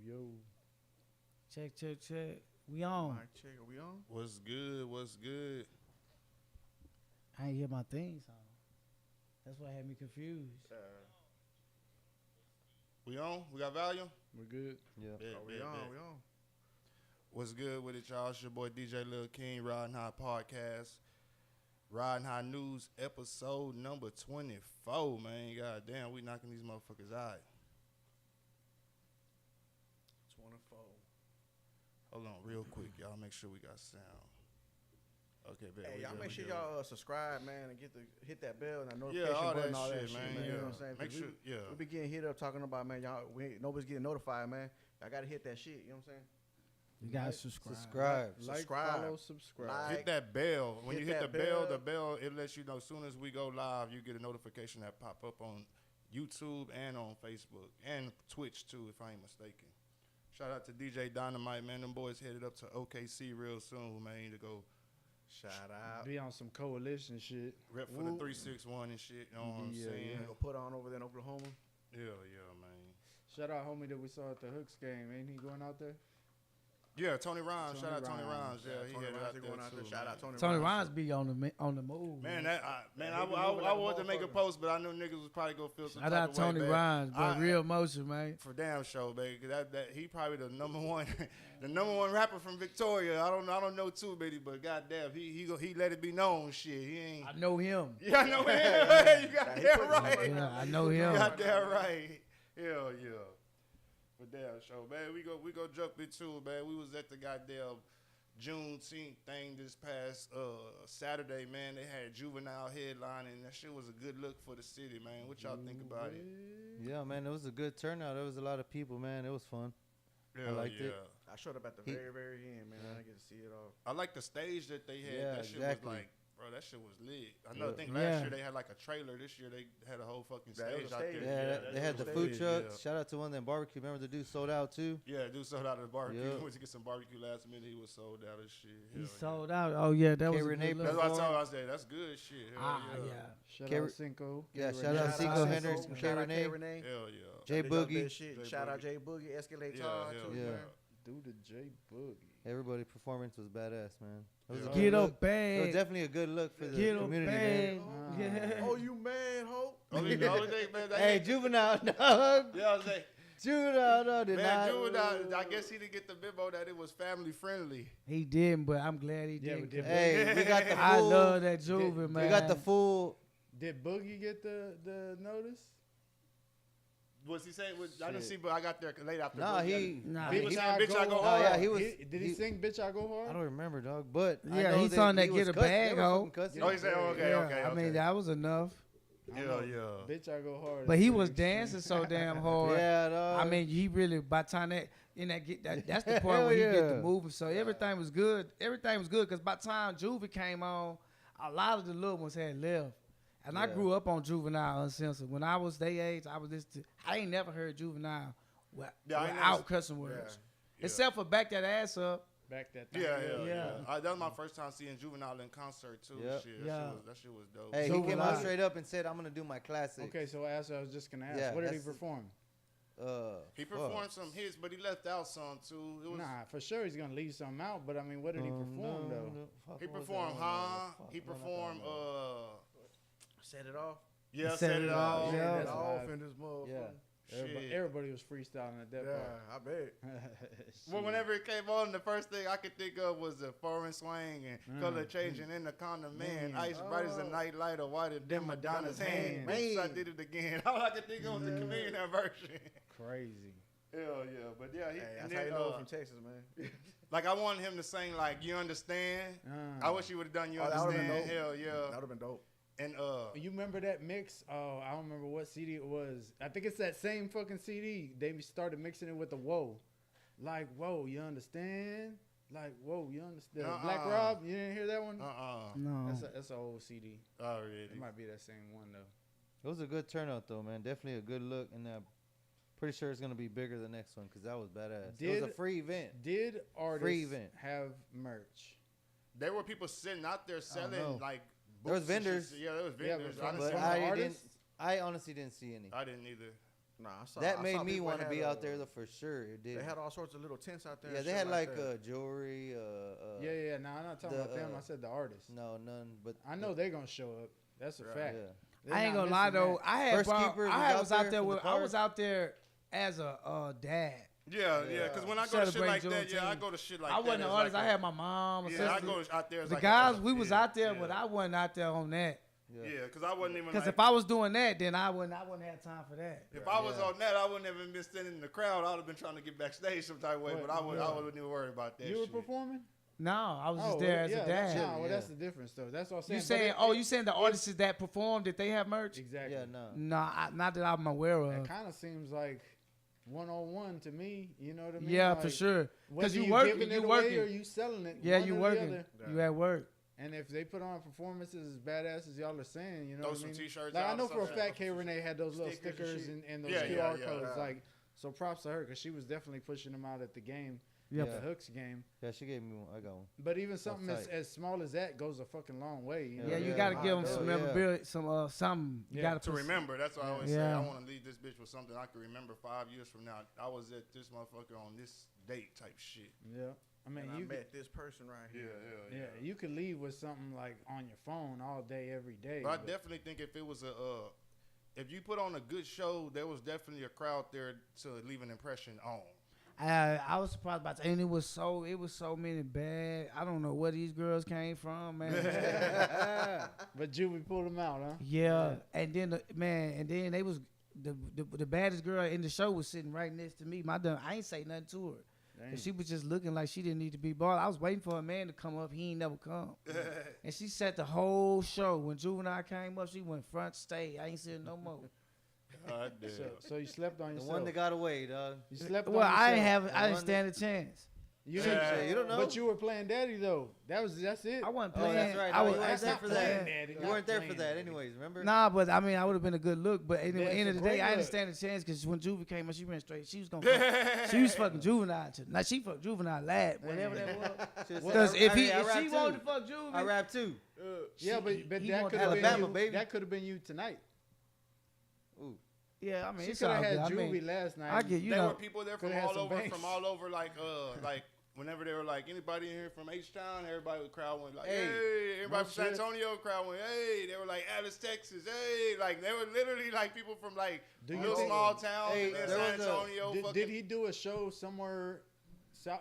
Yo. Check. We on. Mic check. Are we on? What's good? I ain't hear my theme song. That's what had me confused. We on? We got volume? We're good. Yeah. We on. What's good with it, y'all? It's your boy DjLil King, Ridin High Podcast. Ridin High News, episode number 24, man. God damn, we knocking these motherfuckers out. 24. Hold on real quick, y'all. Make sure we got sound. Okay, bet. Hey, y'all make sure y'all subscribe, man, and hit that bell and that Yeah, notification all button, that all that shit, shit, man. man. Yeah. You know what I'm saying? Make sure, yeah. We be getting hit up talking about, man, nobody's getting notified, man. I gotta hit that shit. You know what I'm saying? You gotta subscribe. Like, follow, subscribe. Like, Hit that bell. When you hit the that bell, it lets you know as soon as we go live, you get a notification that pop up on YouTube and on Facebook and Twitch too, if I ain't mistaken. Shout out to DJ Dynamite, man. Them boys headed up to OKC real soon, man, to go shout out. Be on some coalition shit. rep for the 361 and shit. You know what I'm saying? Go put on over there in Oklahoma. Yeah, man. Shout out homie that we saw at the Hooks game. Ain't he going out there? Yeah, Tony Rhymes. Shout out Tony Rhymes. Rhymes. Yeah, he headed out going there out too, there. Shout out man. Tony Rhymes be on the move. Man, I like wanted to make a motherfucker. post, but I knew niggas was probably gonna feel some Shout type out of Tony way, Rhymes, but real motion, man. For damn show, baby. That he probably the number one, the number one rapper from Victoria. I don't know too many, but goddamn, he let it be known. Shit, he ain't. I know him. Yeah, I know him. You got that right. Yeah, I know You him. got that right. Hell yeah. For damn show, man. We go jump into it, man. We was at the goddamn Juneteenth thing this past Saturday, man. They had Juvenile headlining. That shit was a good look for the city, man. What y'all think about it? Yeah, man, it was a good turnout. There was a lot of people, man. It was fun. I liked it. I showed up at the very end, man. I didn't get to see it all. I like the stage that they had. Yeah, that shit exactly. was like, bro, that shit was lit. I think last year they had like a trailer. This year they had a whole fucking Yeah, it stage was out a stage. there. Yeah, they had the food trucks. Shout out to one of them barbecue. Remember the dude sold out too? Yeah, dude sold out of the barbecue. Yeah. He went to get some barbecue last minute. He was sold out of shit. He sold out. Oh yeah, that was a Renee good look. That's what I told him. I said, that's good shit. Hell Yeah. Shout out Cinco. Yeah, shout out Cinco Hendrix, K Shout out K. Renee, Renee. Hell yeah. J Boogie. Shout out J Boogie. Escalate Todd. hell too, yeah. man. Dude, the J Boogie. Everybody performance was badass, man. It was a good Get look. up bag. It was definitely a good look for the Get up community, bag. man. Yeah. Oh, you man, ho. Only thing, man. Hey, Juvenile, dog. Yeah, I was like, Juvenile, no, did man, not. Juvenile, I guess he didn't get the memo that it was family friendly. He didn't, but I'm glad he Yeah, did. we did. Hey, we got the full. I love that Juve, man. We got the full. Did Boogie get the notice? Was he saying? I didn't see, but I got there late after. Nah, Boogie. Nah, He was saying, "Bitch, I go Oh, hard." yeah, he was. Did he sing "Bitch I Go Hard"? I don't remember, dog. But I Yeah, know he sung that he was Get a cussing. Bag, They were ho. fucking cussing. Oh, he said, "Okay, Yeah, okay." I mean, that was enough. Yeah. Bitch I Go Hard. But he was dancing so damn hard. Yeah, dog. I mean, he really by the time that's the part Hell where he get yeah. the moving. So everything was good. Everything was good because by the time Juvie came on, a lot of the little ones had left. And I Yeah. grew up on Juvenile Uncensored. When I was their age, I ain't never heard Juvenile without cussing words. Yeah. Except for Back That Ass Up. back that thing. Yeah. That was my first time seeing Juvenile in concert too. Yep. Shit, Yeah. that shit was dope. Hey, So he came was out I. straight up and said, "I'm gonna do my classic." Okay, so I was just gonna ask, Yeah, what did he that's- perform? He performed some hits, but he left out some too. It was, Nah, for sure he's gonna leave something out. But I mean, what did he perform though? he performed He performed Set it off. Yeah, Set Set It It Off. Off. Yeah. Set it off in this motherfucker. Yeah. Everybody was freestyling at that Yeah, I bet. part. Well, whenever it came on, the first thing I could think of was the foreign swing and color changing in the condom man. Ice bright as a night light or whiter than Madonna's hand. Bitch, I did it again. All I could think of was the chameleon version. Crazy. Hell yeah, but yeah, Hey, and that's how you then, know from Texas, man. like I wanted him to sing like "You Understand." I wish he would have done "You That would've been Understand." dope. Hell yeah, That would have been dope. and You remember that mix? Oh, I don't remember what CD it was. I think it's that same fucking CD. They started mixing it with the "Whoa," like "Whoa, you understand?" Like "Whoa, you understand?" Black Rob, you didn't hear that one? No. That's an old CD. already. It might be that same one though. It was a good turnout, though, man. Definitely a good look, and pretty sure it's gonna be bigger the next one because that was badass. It was a free event. Did artists Free event. have merch? There were people sitting out there selling like. There was boots and vendors. shit. Yeah, there was Yeah, vendors. but I from didn't see the But them. artists? I honestly didn't see any. I didn't either. Nah, I saw. That I made saw me people want to had, be out there for sure. It did. They had all sorts of little tents out there. Yeah, and they shit had like that. jewelry. Yeah. No, I'm not talking the, about them. I said the artists. No, none. But I know they're gonna show up. That's a Right. fact. Yeah. They're I ain't not gonna lie missing though. that. I had First brought, keeper I was was out out there there for with. the I was card. out there as a dad. Yeah. Because when I go to shit Celebrate like that, Juneteenth. I go to shit like I that. wasn't an as artist. like I had my mom. Yeah, sister. I go out there as The like guys, a, we was yeah, out there, yeah. but I wasn't out there on that. Yeah. Yeah, because I wasn't even. Because Like, if I was doing that, then I wouldn't have time for that. if I was on that, I wouldn't have been standing in the crowd. I would have been trying to get backstage some type of way, What? but I Yeah. wouldn't even worry about that. You were shit. performing? No, I was Oh, just there as yeah, a dad. Nah, well, Yeah. that's the difference, though. That's what I'm saying. You But saying? You saying the artists that performed, did they have merch? Exactly. Yeah, no. No, not that I'm aware It of. kind of seems like 101 to me. You know what I mean? Yeah, Like, for sure. Whether you you working, giving you it away working. or you selling it. Yeah, one you or the working. other. You at work. And if they put on performances as badass as y'all are saying, you know Throw what I some mean? t-shirts Like, I out know or for a something. fact K. Renee had those little Stickers and stickers shit. and those Yeah, QR yeah, codes. yeah. Like, so props to her because she was definitely pushing them out at the game, Yeah. the Hooks game. Yeah, she gave me one. I got one. But even something tight. as small as that goes a fucking long way. You know? Yeah, you Yeah. gotta give them Yeah. some Yeah. memorabilia, something. You Yeah. gotta To put remember, that's what I always say. Yeah. I want to leave this bitch with something I can remember 5 years from now. I was at this motherfucker on this date type shit. Yeah. I mean, And I you could, met this person right Yeah, here. yeah, you could leave with something like on your phone all day, every day. But I definitely think if it was if you put on a good show, there was definitely a crowd there to leave an impression on. I was surprised about that, and it was so many bad. I don't know where these girls came from, man. But Juvie pulled them out, huh? Yeah, and then they was the baddest girl in the show was sitting right next to me. I ain't say nothing to her. Damn. And she was just looking like she didn't need to be bought. I was waiting for a man to come up. He ain't never come. And she sat the whole show. When Juvenile came up, she went front stage. I ain't seen no more. God damn. So you slept on The yourself. one that got away, dog. You slept Well, on yourself. I didn't one stand a chance. You Yeah. didn't. You don't know. But you were playing daddy though. That's it. I wasn't Oh, playing. that's right. I No, was you weren't that's there not for playing that. daddy, You not weren't there for playing that, daddy. anyways. Remember? Nah, but I mean, I would have been a good look. But anyway, That's end a of the day, great I didn't look. stand a chance because when Juvie came up, she went straight. She was gonna. She was fucking Juvenile. Now she fucked Juvenile lad, whatever that was. Should've said, Because I if rap she too. wanted to fuck Juvie, I rap too. Yeah, but he that wanted could have been Alabama, you. baby. That could have been you tonight. Ooh. yeah, I mean, She it's could all have good. had I Juvie mean, last night. I get you There know. were people there Coulda had some banks. from all over, like whenever they were like anybody in here from H Town, everybody would crowd went like, Hey. hey, everybody No from San shit. Antonio crowd went, hey, they were like Alice, Texas, hey, like they were literally like people from like Do you little think- small towns Hey, and then there San was a- Antonio. Did fucking- he do a show somewhere,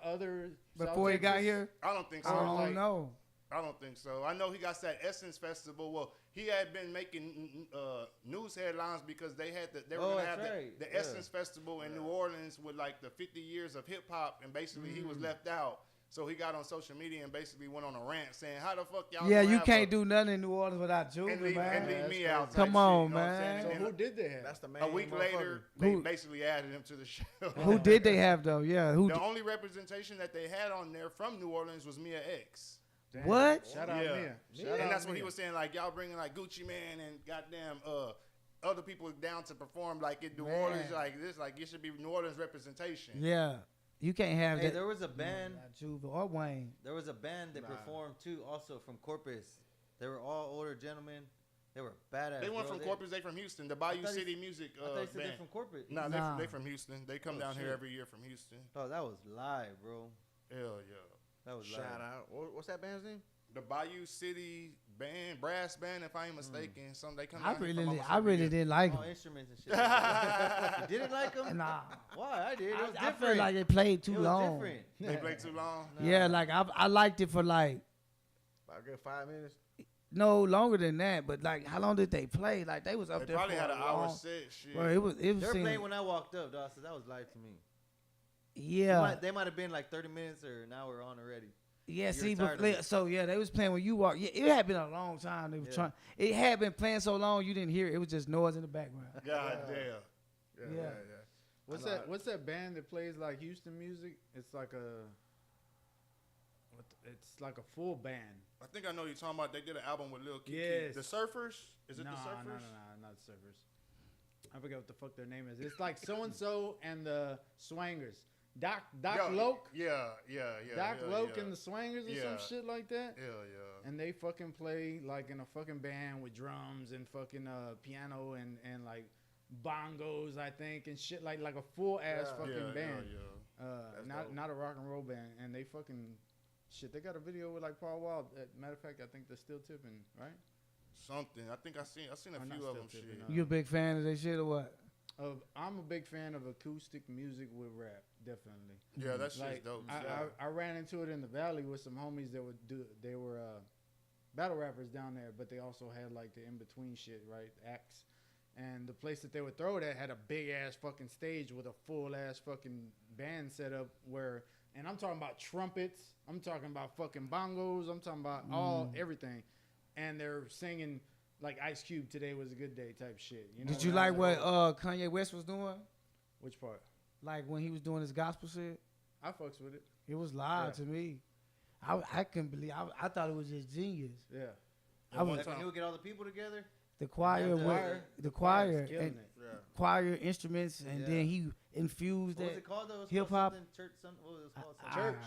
other Before South he got Texas? here, I don't think I so. don't like- know. I don't think so. I know he got that Essence Festival. Well, he had been making news headlines because they were Oh, gonna that's have right. the Yeah. Essence Festival in New Orleans with like the 50 years of hip hop, and basically he was left out. So he got on social media and basically went on a rant saying, "How the fuck y'all?" Yeah, gonna you have can't do nothing in New Orleans without and Juvie, leave, man. and leave That's me crazy. out. type Come shit, on, you know what I'm saying? man. And So then who did they have? That's the main a week motherfucker. later, they Who- basically added him to the show. Who did they have though? Yeah, who? The only representation that they had on there from New Orleans was Mia X. Damn. What? Shout out Yeah. Mia. Shout And out that's what he Mia. was saying, like, y'all bringing, like, Gucci Man and goddamn other people down to perform, like, in New Man. Orleans, like this. Like, it should be New Orleans representation. Yeah, you can't have Hey, that. there was a band. Without Juvie or Wayne. There was a band that Nah. performed too, also from Corpus. They were all older gentlemen. They were badass. They went bro. from Corpus, they from Houston, the Bayou thought you- City Music I thought you said they're band. from Corpus. Nah, Nah. they from Houston. They come Oh, down here shit. every year from Houston. Oh, that was live, bro. Hell yeah. That was Shout live. out. What's that band's name? The Bayou City band, brass band, if I ain't mistaken. Some they come I down here really, from almost I every really year. didn't like All them. instruments and shit. You didn't like them? Nah, Why? I did. It was I different. feel like they played it too was long. different. They play too long. Yeah, like I liked it for like About a good 5 minutes. no longer than that. But like, how long did they play? Like they was up They there probably for had a an hour long. set. Shit. Bro, it was They were seemed- playing when I walked up, dog, so that was live to me. yeah. They might have been like 30 minutes or an hour on already. Yeah, You're see, tired but of it. so yeah, they was playing when you walk. Yeah, it had been a long time. They was Yeah. trying. It had been playing so long you didn't hear it. It was just noise in the background. God damn. Yeah. What's I know that? What's that band that plays like Houston music? It's like a. It's like a full band. I think I know you're talking about. They did an album with Lil Kiki. Yes. The Surfers? Is it No, the Surfers? no, not Surfers. I forget what the fuck their name is. It's like so and so and the Swangers. Doc Yo, Loke. Yeah. Doc yeah, Loke yeah. and the Swangers or Yeah. some shit like that. Hell yeah. And they fucking play like in a fucking band with drums and fucking piano and like bongos, I think, and shit like a full ass fucking band. Not a rock and roll band, and they fucking shit. They got a video with like Paul Wall. Matter of fact, I think they're still tipping, right? Something. I think I seen a few of them. Shit. You a big fan of that shit or what? I'm a big fan of acoustic music with rap, definitely. Yeah, that shit's like, dope. I ran into it in the Valley with some homies that they were battle rappers down there, but they also had like the in between shit, right? Acts. And the place that they would throw it at had a big ass fucking stage with a full ass fucking band set up and I'm talking about trumpets, I'm talking about fucking bongos, I'm talking about everything. And they're singing like Ice Cube, Today Was a Good Day type shit. You know? Did you like what Kanye West was doing? Which part? Like when he was doing his gospel shit? I fucks with it. It was live to me. I couldn't believe. I thought it was just genius. Yeah. When he would get all the people together. The choir, and choir instruments, and then he infused what that. Was it called though? Hip hop. Church. What was it called? Church.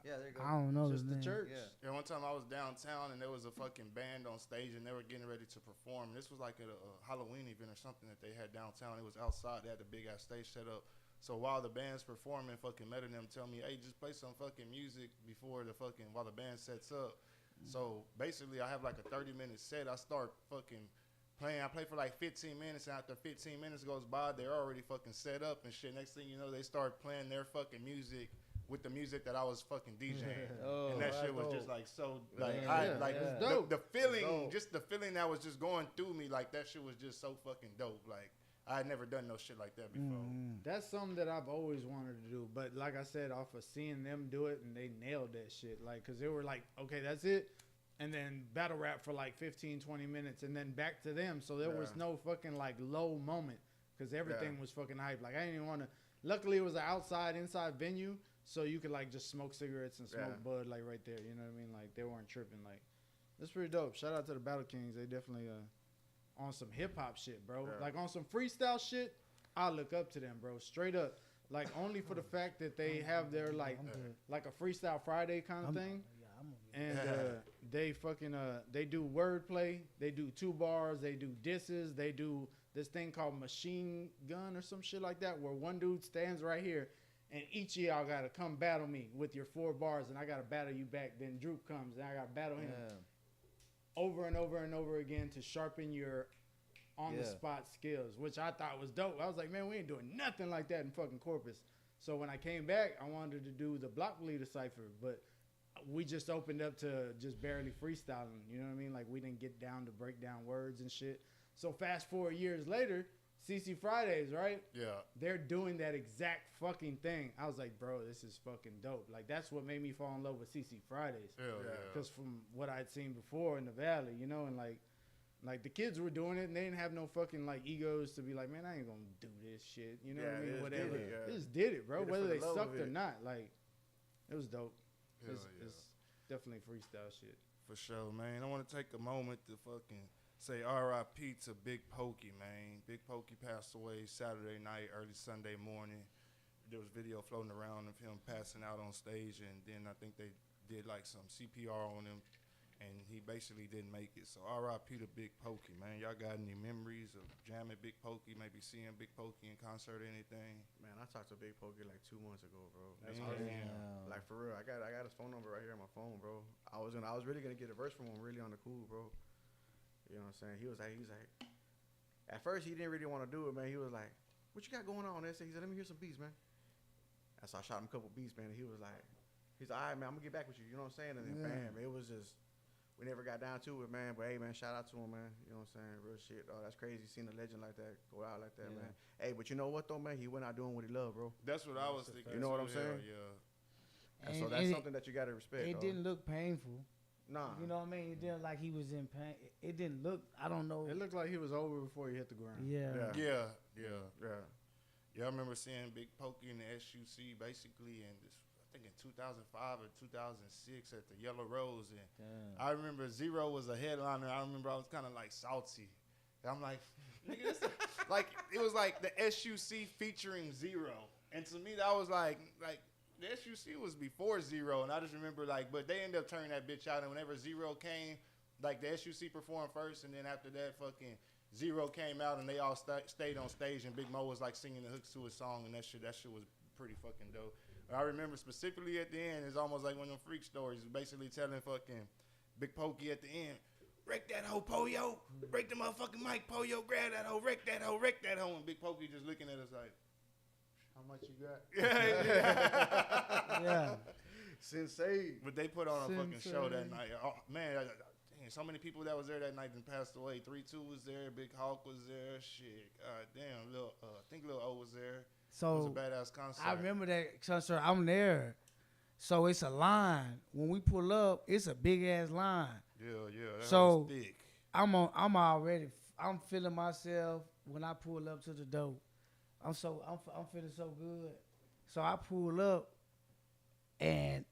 Yeah, there you go. I don't know Just his the name. church. Yeah, one time I was downtown and there was a fucking band on stage and they were getting ready to perform. This was like at a Halloween event or something that they had downtown. It was outside. They had the big ass stage set up. So while the band's performing, fucking Meta and them tell me, hey, just play some fucking music while the band sets up. So basically I have like a 30-minute set. I start fucking playing. I play for like 15 minutes, and after 15 minutes goes by, they're already fucking set up and shit. Next thing you know, they start playing their fucking music with the music that I was fucking DJing. And that shit was just like so the feeling, just the feeling that was just going through me, like that shit was just so fucking dope. Like I had never done no shit like that before. That's something that I've always wanted to do, but like I said, off of seeing them do it, and they nailed that shit. Like, cause they were like, okay, that's it. And then battle rap for like 15, 20 minutes, and then back to them. So there was no fucking like low moment, because everything was fucking hype. Like I didn't even want to. Luckily, it was an inside venue, so you could like just smoke cigarettes and smoke bud like right there. You know what I mean? Like they weren't tripping. Like that's pretty dope. Shout out to the Battle Kings. They definitely on some hip hop shit, bro. Like on some freestyle shit, I look up to them, bro. Straight up. Like only for the fact that they have their like a Freestyle Friday kind of thing. And they fucking they do wordplay, they do 2 bars, they do disses, they do this thing called machine gun or some shit like that, where one dude stands right here and each of y'all gotta come battle me with your 4 bars, and I gotta battle you back. Then Droop comes and I gotta battle him over and over and over again to sharpen your on the spot skills, which I thought was dope. I was like, man, we ain't doing nothing like that in fucking Corpus. So when I came back, I wanted to do the block leader cipher, but we just opened up to just barely freestyling. You know what I mean? Like we didn't get down to break down words and shit. So fast forward years later, CC Fridays, right? Yeah. They're doing that exact fucking thing. I was like, bro, this is fucking dope. Like that's what made me fall in love with CC Fridays. Because from what I'd seen before in the Valley, you know, and like the kids were doing it and they didn't have no fucking like egos to be like, man, I ain't gonna do this shit. You know what I mean? Whatever. They just did it, bro. Whether they sucked or not. Like it was dope. It's definitely freestyle shit. For sure, man. I want to take a moment to fucking say R.I.P. to Big Pokey, man. Big Pokey passed away Saturday night, early Sunday morning. There was video floating around of him passing out on stage, and then I think they did like some CPR on him, and he basically didn't make it. So R.I.P. to Big Pokey, man. Y'all got any memories of jamming Big Pokey, maybe seeing Big Pokey in concert or anything? Man, I talked to Big Pokey like 2 months ago, bro. That's crazy. Like for real, I got his phone number right here on my phone, bro. I was really gonna get a verse from him, really on the cool, bro. You know what I'm saying? He was like, at first he didn't really want to do it, man. He was like, "What you got going on?" He said, "Let me hear some beats, man." And so I shot him a couple beats, man. And he's like, "All right, man, I'm gonna get back with you." You know what I'm saying? And then bam, it was just. We never got down to it, man. But hey, man, shout out to him, man. You know what I'm saying? Real shit. Oh, that's crazy. Seeing a legend like that go out like that, man. Hey, but you know what though, man? He went out doing what he loved, bro. That's what I was thinking. You know what I'm saying? Yeah. And so that's something that you gotta respect. It didn't look painful. Nah. You know what I mean? It didn't like he was in pain. It didn't look. I don't know. It looked like he was over before he hit the ground. Yeah. Yeah, I remember seeing Big Pokey in the SUC basically, and I think in 2005 or 2006 at the Yellow Rose, and I remember Zero was a headliner. I remember I was kind of like salty. And I'm like, nigga, this like it was like the SUC featuring Zero, and to me that was like the SUC was before Zero, and I just remember like, but they ended up turning that bitch out, and whenever Zero came, like the SUC performed first, and then after that, fucking Zero came out and they all stayed on stage and Big Mo was like singing the hooks to his song and that shit was pretty fucking dope. I remember specifically at the end, it's almost like one of them freak stories. Basically telling fucking Big Pokey at the end, wreck that hoe, Poyo. Break the motherfucking mic, Poyo. Grab that hoe, wreck that hoe, wreck that hoe. And Big Pokey just looking at us like, How much you got? Yeah. Sensei. But they put on a fucking show that night. Oh, man, dang, so many people that was there that night and passed away. 3-2 was there. Big Hawk was there. Shit. God damn. I think Lil O was there. So it was a badass concert. I remember that concert. I'm there. So it's a line. When we pull up, it's a big ass line. Yeah. That So was thick. I'm feeling myself when I pull up to the door. I'm feeling so good. So I pull up and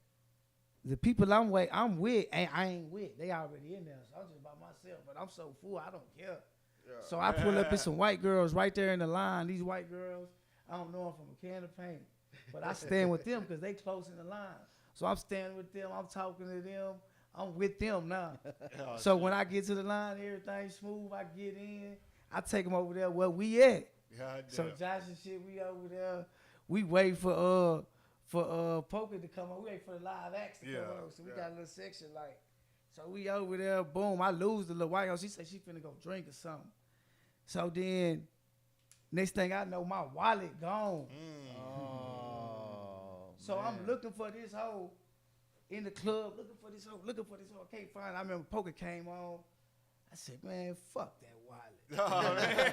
the people I'm with, and I ain't with. They already in there. So I'm just by myself. But I'm so full, I don't care. Yeah. So I pull up, it's some white girls right there in the line. These white girls, I don't know them from a can of paint. But I stand with them because they close in the line. So I'm standing with them. I'm talking to them. I'm with them now. So when I get to the line, everything smooth. I get in. I take them over there where we at. So Josh and shit, we over there. We wait for Pokey to come on. We wait for the live acts to come on. So we got a little section like. So we over there. Boom. I lose the little white girl. She said she finna go drink or something. So then, next thing I know, my wallet gone. So man. I'm looking for this hoe in the club, looking for this hoe. I can't find it. I remember Pokey came on. I said, man, fuck that wallet. Oh, man.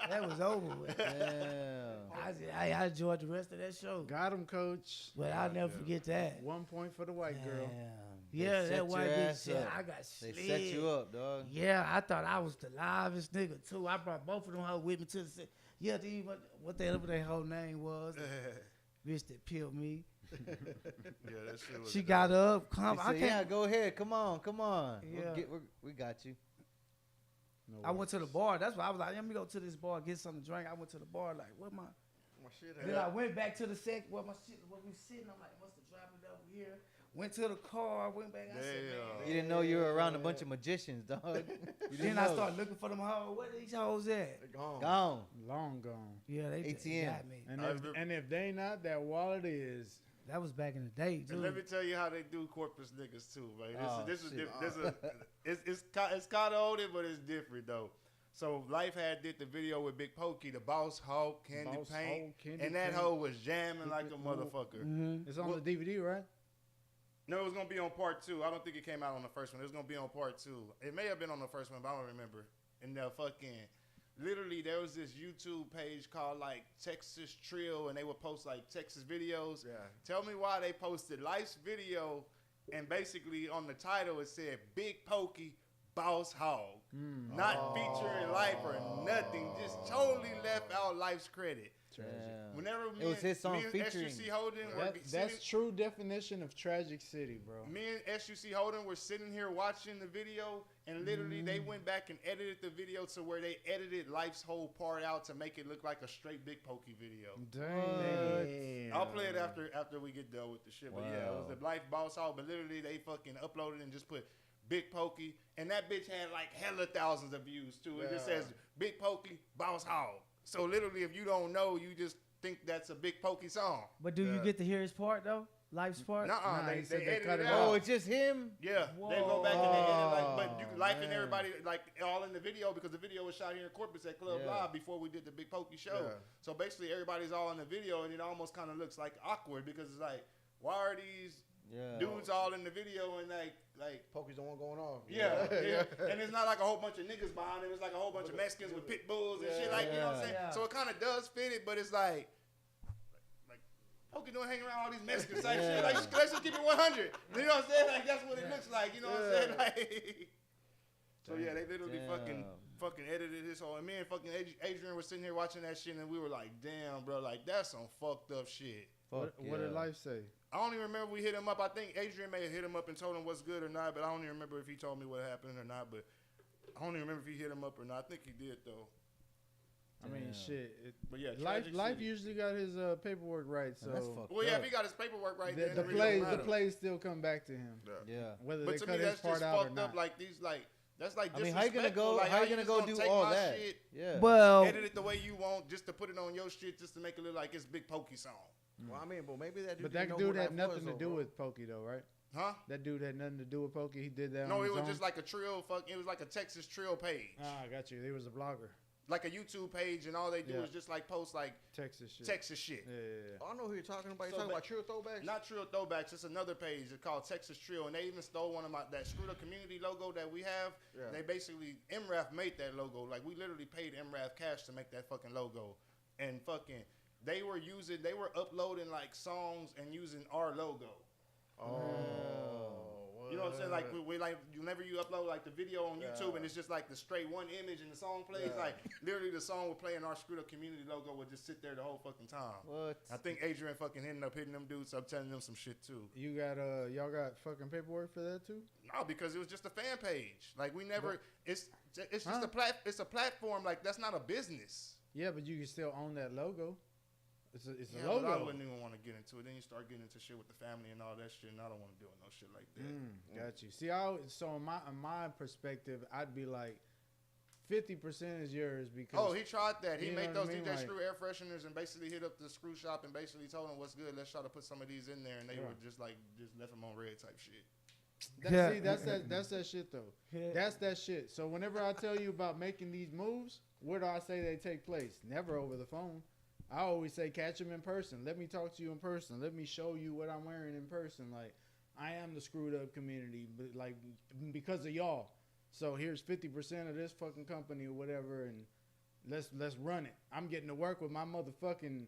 That was over with. Damn. I enjoyed the rest of that show. Got him, coach. But I'll never forget that. 1 point for the white girl. Yeah, that white bitch said I got slid. They set you up, dog. Yeah, I thought I was the livest nigga, too. I brought both of them hoes with me to the set. Yeah, what their whole name was. Bitch that peeled me. Yeah, that shit was she got up. Yeah, go ahead. Come on. Yeah. We got you. No I went to the bar. That's why I was like, let me go to this bar, get something to drink. I went to the bar, like, what my shit at? Then I went back to the set where my shit, where we sitting. I'm like, must have dropped it over here. Went to the car, went back. I said, man. You didn't know you were around a bunch of magicians, dog. Then I started looking for them hoes. Where these hoes at? They gone. Gone. Long gone. Yeah, they ATM. got me. And if they not, that wallet is. That was back in the day, too. And let me tell you how they do Corpus niggas too, man. This is different. It's kind of older, but it's different though. So Life had did the video with Big Pokey, the Boss Hawk, Candy Paint, and that hoe was jamming like a motherfucker. Mm-hmm. It's on the DVD, right? No, it was gonna be on part 2. I don't think it came out on the first one. It was gonna be on part 2. It may have been on the first one, but I don't remember. And the fucking. Literally, there was this YouTube page called like Texas Trill, and they would post like Texas videos. Yeah. Tell me why they posted Life's video, and basically on the title it said Big Pokey, Boss Hog. Not featuring Life or nothing. Just totally left out Life's credit. Whenever it was his song featuring. SUC Holden that's true definition of Tragic City, bro. Me and SUC Holden were sitting here watching the video, and literally they went back and edited the video to where they edited Life's whole part out to make it look like a straight Big Pokey video. Damn. I'll play it after we get done with the shit. But yeah, it was the Life Boss Hog, but literally they fucking uploaded and just put Big Pokey, and that bitch had like hella thousands of views too. It just says Big Pokey, Boss Hog. So literally, if you don't know, you just think that's a Big Pokey song. But do you get to hear his part though? Life's part? Nuh-uh. They cut it out. Oh, it's just him? Yeah. Whoa. They go back and they edit like, but you can Life and everybody like all in the video because the video was shot here in Corpus at Club Live before we did the Big Pokey show. Yeah. So basically, everybody's all in the video, and it almost kind of looks like awkward because it's like, why are these dudes all in the video and like Pokey's the one going off. Yeah. And it's not like a whole bunch of niggas behind him. It's like a whole bunch of Mexicans with pit bulls and shit. Like, you know what I'm saying? Yeah. So it kind of does fit it, but it's like Pokey don't hang around all these Mexicans type shit. Like, let's just keep it 100. You know what I'm saying? Like, that's what it looks like. You know what I'm saying? Like, so yeah, they literally fucking edited this whole. And me and fucking Adrian was sitting here watching that shit, and we were like, damn, bro, like that's some fucked up shit. What did Life say? I don't even remember we hit him up. I think Adrian may have hit him up and told him what's good or not, but I don't even remember if he told me what happened or not. But I don't even remember if he hit him up or not. I think he did though. I mean, shit. But yeah, Life usually got his paperwork right. So well, yeah, if he got his paperwork right, then the plays still come back to him. Yeah. Whether but they to cut me, his that's part just out fucked or up. not. Like these, like That's like I mean, how you gonna go? Like, how you gonna go do take all my that? shit, Yeah. Well, edit it the way you want, just to put it on your shit, just to make it look like it's Big Pokey song. Well, I mean, but maybe that dude. But that dude had nothing to do with Pokey though, right? Huh? That dude had nothing to do with Pokey. He did that. No, on it his was own? just like a trill. It was like a Texas trill page. Ah, I got you. He was a blogger. Like a YouTube page, and all they do is just like post like Texas shit. Oh, I know who you're talking about. You're talking about Trill Throwbacks? Not Trill Throwbacks. It's another page. It's called Texas Trill, and they even stole one of that Screwed Up Community logo that we have. Yeah. They basically MRAF made that logo. Like we literally paid MRAF cash to make that fucking logo, and fucking they were uploading like songs and using our logo. Oh. You know what I'm saying? Like we like whenever you upload like the video on YouTube and it's just like the straight one image and the song plays, like literally the song would play and our Screwed Up Community logo would just sit there the whole fucking time. What? I think Adrian fucking ended up hitting them dudes up telling them some shit too. You got y'all got fucking paperwork for that too? No, because it was just a fan page. Like we never it's just it's a platform, like that's not a business. Yeah, but you can still own that logo. It's a But logo. I wouldn't even want to get into it. Then you start getting into shit with the family and all that shit, and I don't want to deal with no shit like that. Got you. See, so in my perspective, I'd be like, 50% is yours because. Oh, he tried that. He You know made what I those mean? DJ Like- Screw air fresheners and basically hit up the screw shop and basically told them what's good. Let's try to put some of these in there, and they were just left them on red type shit. See, that's that shit though. Yeah. That's that shit. So whenever I tell you about making these moves, where do I say they take place? Never over the phone. I always say catch them in person. Let me talk to you in person. Let me show you what I'm wearing in person. Like I am the Screwed Up Community, but like because of y'all. So here's 50% of this fucking company or whatever, and let's run it. I'm getting to work with my motherfucking,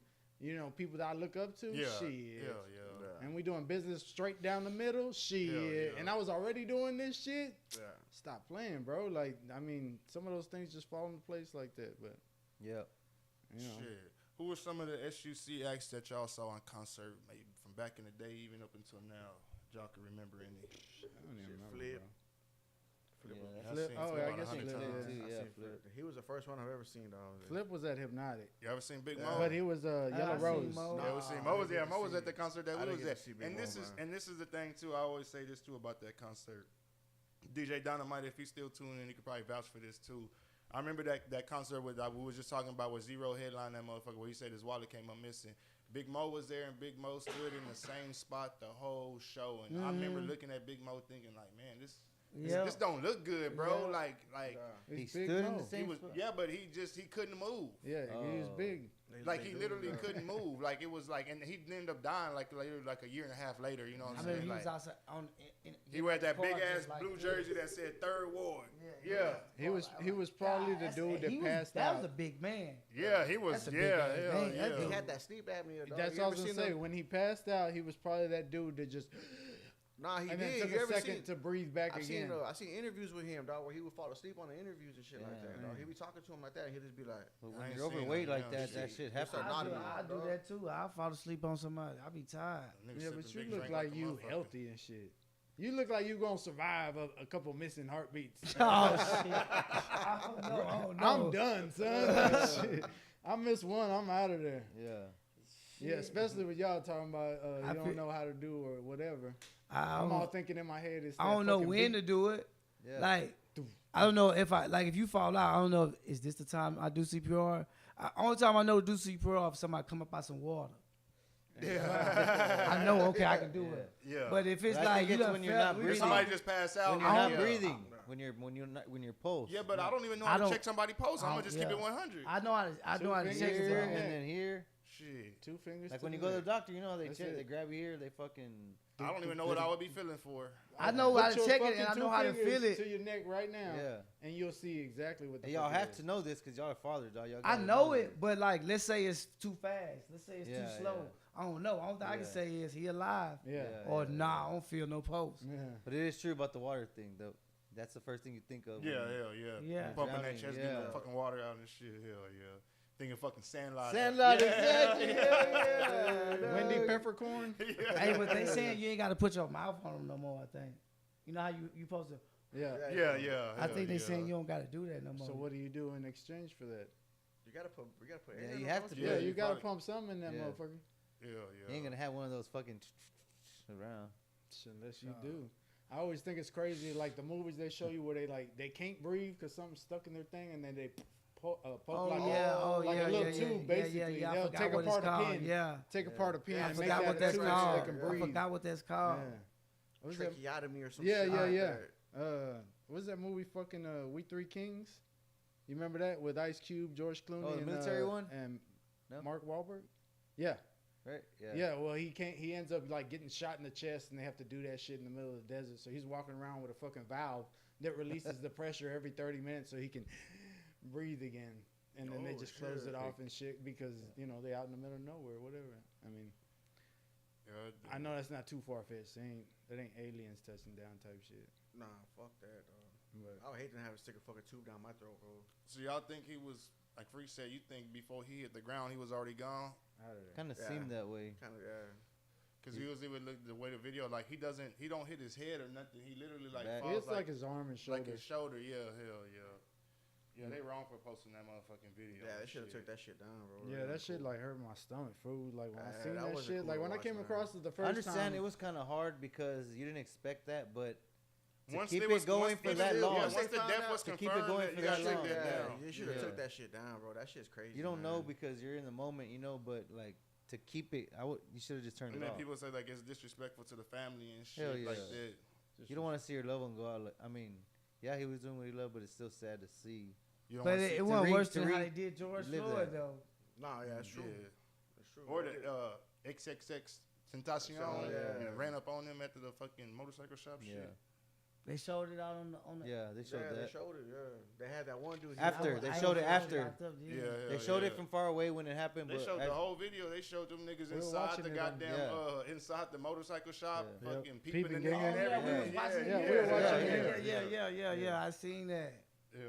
people that I look up to. Yeah, Shit. yeah. And we doing business straight down the middle. Shit. Yeah. And I was already doing this shit. Yeah. Stop playing, bro. Like, I mean, some of those things just fall into place like that. But, Yep. Shit. Who were some of the SUC acts that y'all saw on concert, maybe from back in the day, even up until now? Y'all can remember any? I don't even remember, Flip. bro. Yeah, Flip. Oh, yeah, I guess Flip Flip. too. Yeah. Yeah, Flip. He was the first one I've ever seen, dog. Flip was at Hypnotic. You ever seen Big Yeah. Mo? But he was Yellow I seen Rose. Mo. Yeah, we seen Nah, Mo I was didn't get to Mo was see at the it. concert that I we didn't was get at. to see Big And Mo, this is the thing too. I always say this too about that concert. DJ Dynamite, if he's still tuning in, he could probably vouch for this too. I remember that concert we was just talking about with Zero headline that motherfucker where he said his wallet came up missing. Big Mo was there and Big Mo stood in the same spot the whole show, and I remember looking at Big Mo thinking like, man, this don't look good, bro. Yeah. Like He He's Big stood in Mo. the same he was spot. but he couldn't move. Yeah, he was Oh. big. Like he literally couldn't move. Like it was like, and he ended up dying like a year and a half later. You know what I I'm mean, saying? he Like, was outside on. he wear that big park ass just like blue this. jersey that said Third Ward. Yeah. He was probably the dude that passed That out. was a big man. Yeah, he was. That's a Yeah, big ass hell man. yeah. That He dude- had that sleep apnea, dog. That's You what I ever was gonna seen say. him? When he passed out, he was probably that dude that just Nah, he and did. then took You a ever second seen? to breathe back I again. seen interviews with him, dog, where he would fall asleep on the interviews and shit like Yeah, that. Dog. He'd be talking to him like that, and he'd just be like, But I when ain't you're seen overweight him, like yeah. that shit That's happens. a naughty I do dog. that too. I fall asleep on somebody. I be tired. Nigga Yeah, sipping but you big look drink like a you motherfucker. healthy and shit. You look like you gonna survive a couple missing heartbeats. Oh shit! I don't know. I'm done, son. Shit. I miss one. I'm out of there. Yeah. Yeah, especially with y'all talking about I you don't feel- know how to do or whatever. I I'm don't, all thinking in my head. It's I that don't know fucking when beat. to do it. Yeah. Like, I don't know if you fall out. I don't know. Is this the time I do CPR? Only time I know to do CPR if somebody come up out some water. Yeah. I know. Okay, I can do it. Yeah. But if it's But I like think you it's done when you're fell- not we If breathing. somebody just passed out, When you're not yeah. breathing, when you're pulse. Yeah, but I don't even know I how to don't- check somebody pulse. I'm gonna just keep yeah. it 100. I know how to. I know how to Two check fingers it. Here in bro. and then here. Shit. 2 fingers. Like to when the you go to the neck. doctor, you know how they That's check, it. they grab you here, they fucking. I don't even know what I would be feeling for. I know how Put to your check it, and I fucking know 2 how to fingers feel it. to your neck right now. Yeah. And you'll see exactly what the And y'all fuck it have is. to know this because y'all are fathers, dog. Y'all I gotta know that. it, but like, let's say it's too fast. Let's say it's Yeah, too slow. I don't know. Only thing I can Yeah. say is he alive, Yeah. or nah, I don't feel no pulse. Yeah. But it is true about the water thing, though. That's the first thing you think of. Yeah, when- hell yeah. Yeah. Pumping that Drowning, chest, yeah. getting the fucking water out and shit. Hell yeah. Thinking fucking Sandlot. Sandlot, Yeah, exactly. yeah. Yeah, Wendy dog. Peppercorn. Hey, but they saying you ain't got to put your mouth on them no more. I think. You know how you supposed to. Yeah. Yeah. I think they yeah. saying you don't got to do that no more. So what do you do in exchange for that? we gotta put Yeah, air in you them have motherfuckers. to do Yeah, it. you gotta probably- pump something in that Yeah. motherfucker. Yeah. You ain't gonna have one of those fucking around. Unless you do. I always think it's crazy, like the movies they show you where they can't breathe because something's stuck in their thing, and then they poke like a little tube, basically. Yeah. They'll take apart a pin. Yeah. Take apart a pin I and make forgot that what a that's tube called. so they can breathe. I forgot what that's called. What's that? Tracheotomy or something. Yeah. What's that movie? Fucking We Three Kings. You remember that with Ice Cube, George Clooney, Oh, the and, military one, and No? Mark Wahlberg? Yeah. Right? Yeah, well, he ends up like getting shot in the chest, and they have to do that shit in the middle of the desert. So he's walking around with a fucking valve that releases the pressure every 30 minutes so he can breathe again. And then they just close it off and shit because, you know, they out in the middle of nowhere, whatever. I mean, I know that's not too far-fetched. That ain't aliens touching down type shit. Nah, fuck that, dog. But I would hate to have to stick a fucking tube down my throat, bro. So y'all think he was, like Free said, you think before he hit the ground he was already gone? out of there. Kind of seemed that way. Kind of, yeah. Because he was even look the way the video, like he don't hit his head or nothing. He literally like Back. falls It's like his arm and shoulder. like his shoulder. Yeah, hell yeah. Yeah, they wrong for posting that motherfucking video. Yeah, they should have took that shit down, bro. Yeah, that shit like hurt my stomach, food. Like when I seen that that wasn't shit, cool like to when I watch, came man. across it the first I understand time. it was kind of hard because you didn't expect that, but to Once keep it was it going for that long, once the death was to confirmed, keep it going for you that gotta take long. that Yeah, down. you should have Yeah. took that shit down, bro. That shit's crazy. you don't man. know because you're in the moment, you know. But like to keep it, you should have just turned And it then off. people say like it's disrespectful to the family and shit Hell yeah. like that. You don't want to see your loved one go out. I mean, yeah, he was doing what he loved, but it's still sad to see. You don't But wanna see it wasn't read- worse to than how read- they did George live Floyd, that. though. Nah, yeah, that's true. Yeah. That's true. Or the XXX Tentacion Yeah. and ran up on him after the fucking motorcycle shop Yeah, shit. They showed it out on the. yeah, they showed Yeah, that. they showed it. Yeah, they had that one dude. After, they I showed it was after. locked up, Yeah, They showed it yeah. from far away when it happened, They but showed the whole video. They showed them niggas We were inside watching the it on- goddamn inside the motorcycle shop, Yeah. fucking Yep. peeping Peeping in gang there. and Yeah, we everything. was watching Yeah, it. we were watching Yeah, it. yeah. I seen that. Yeah.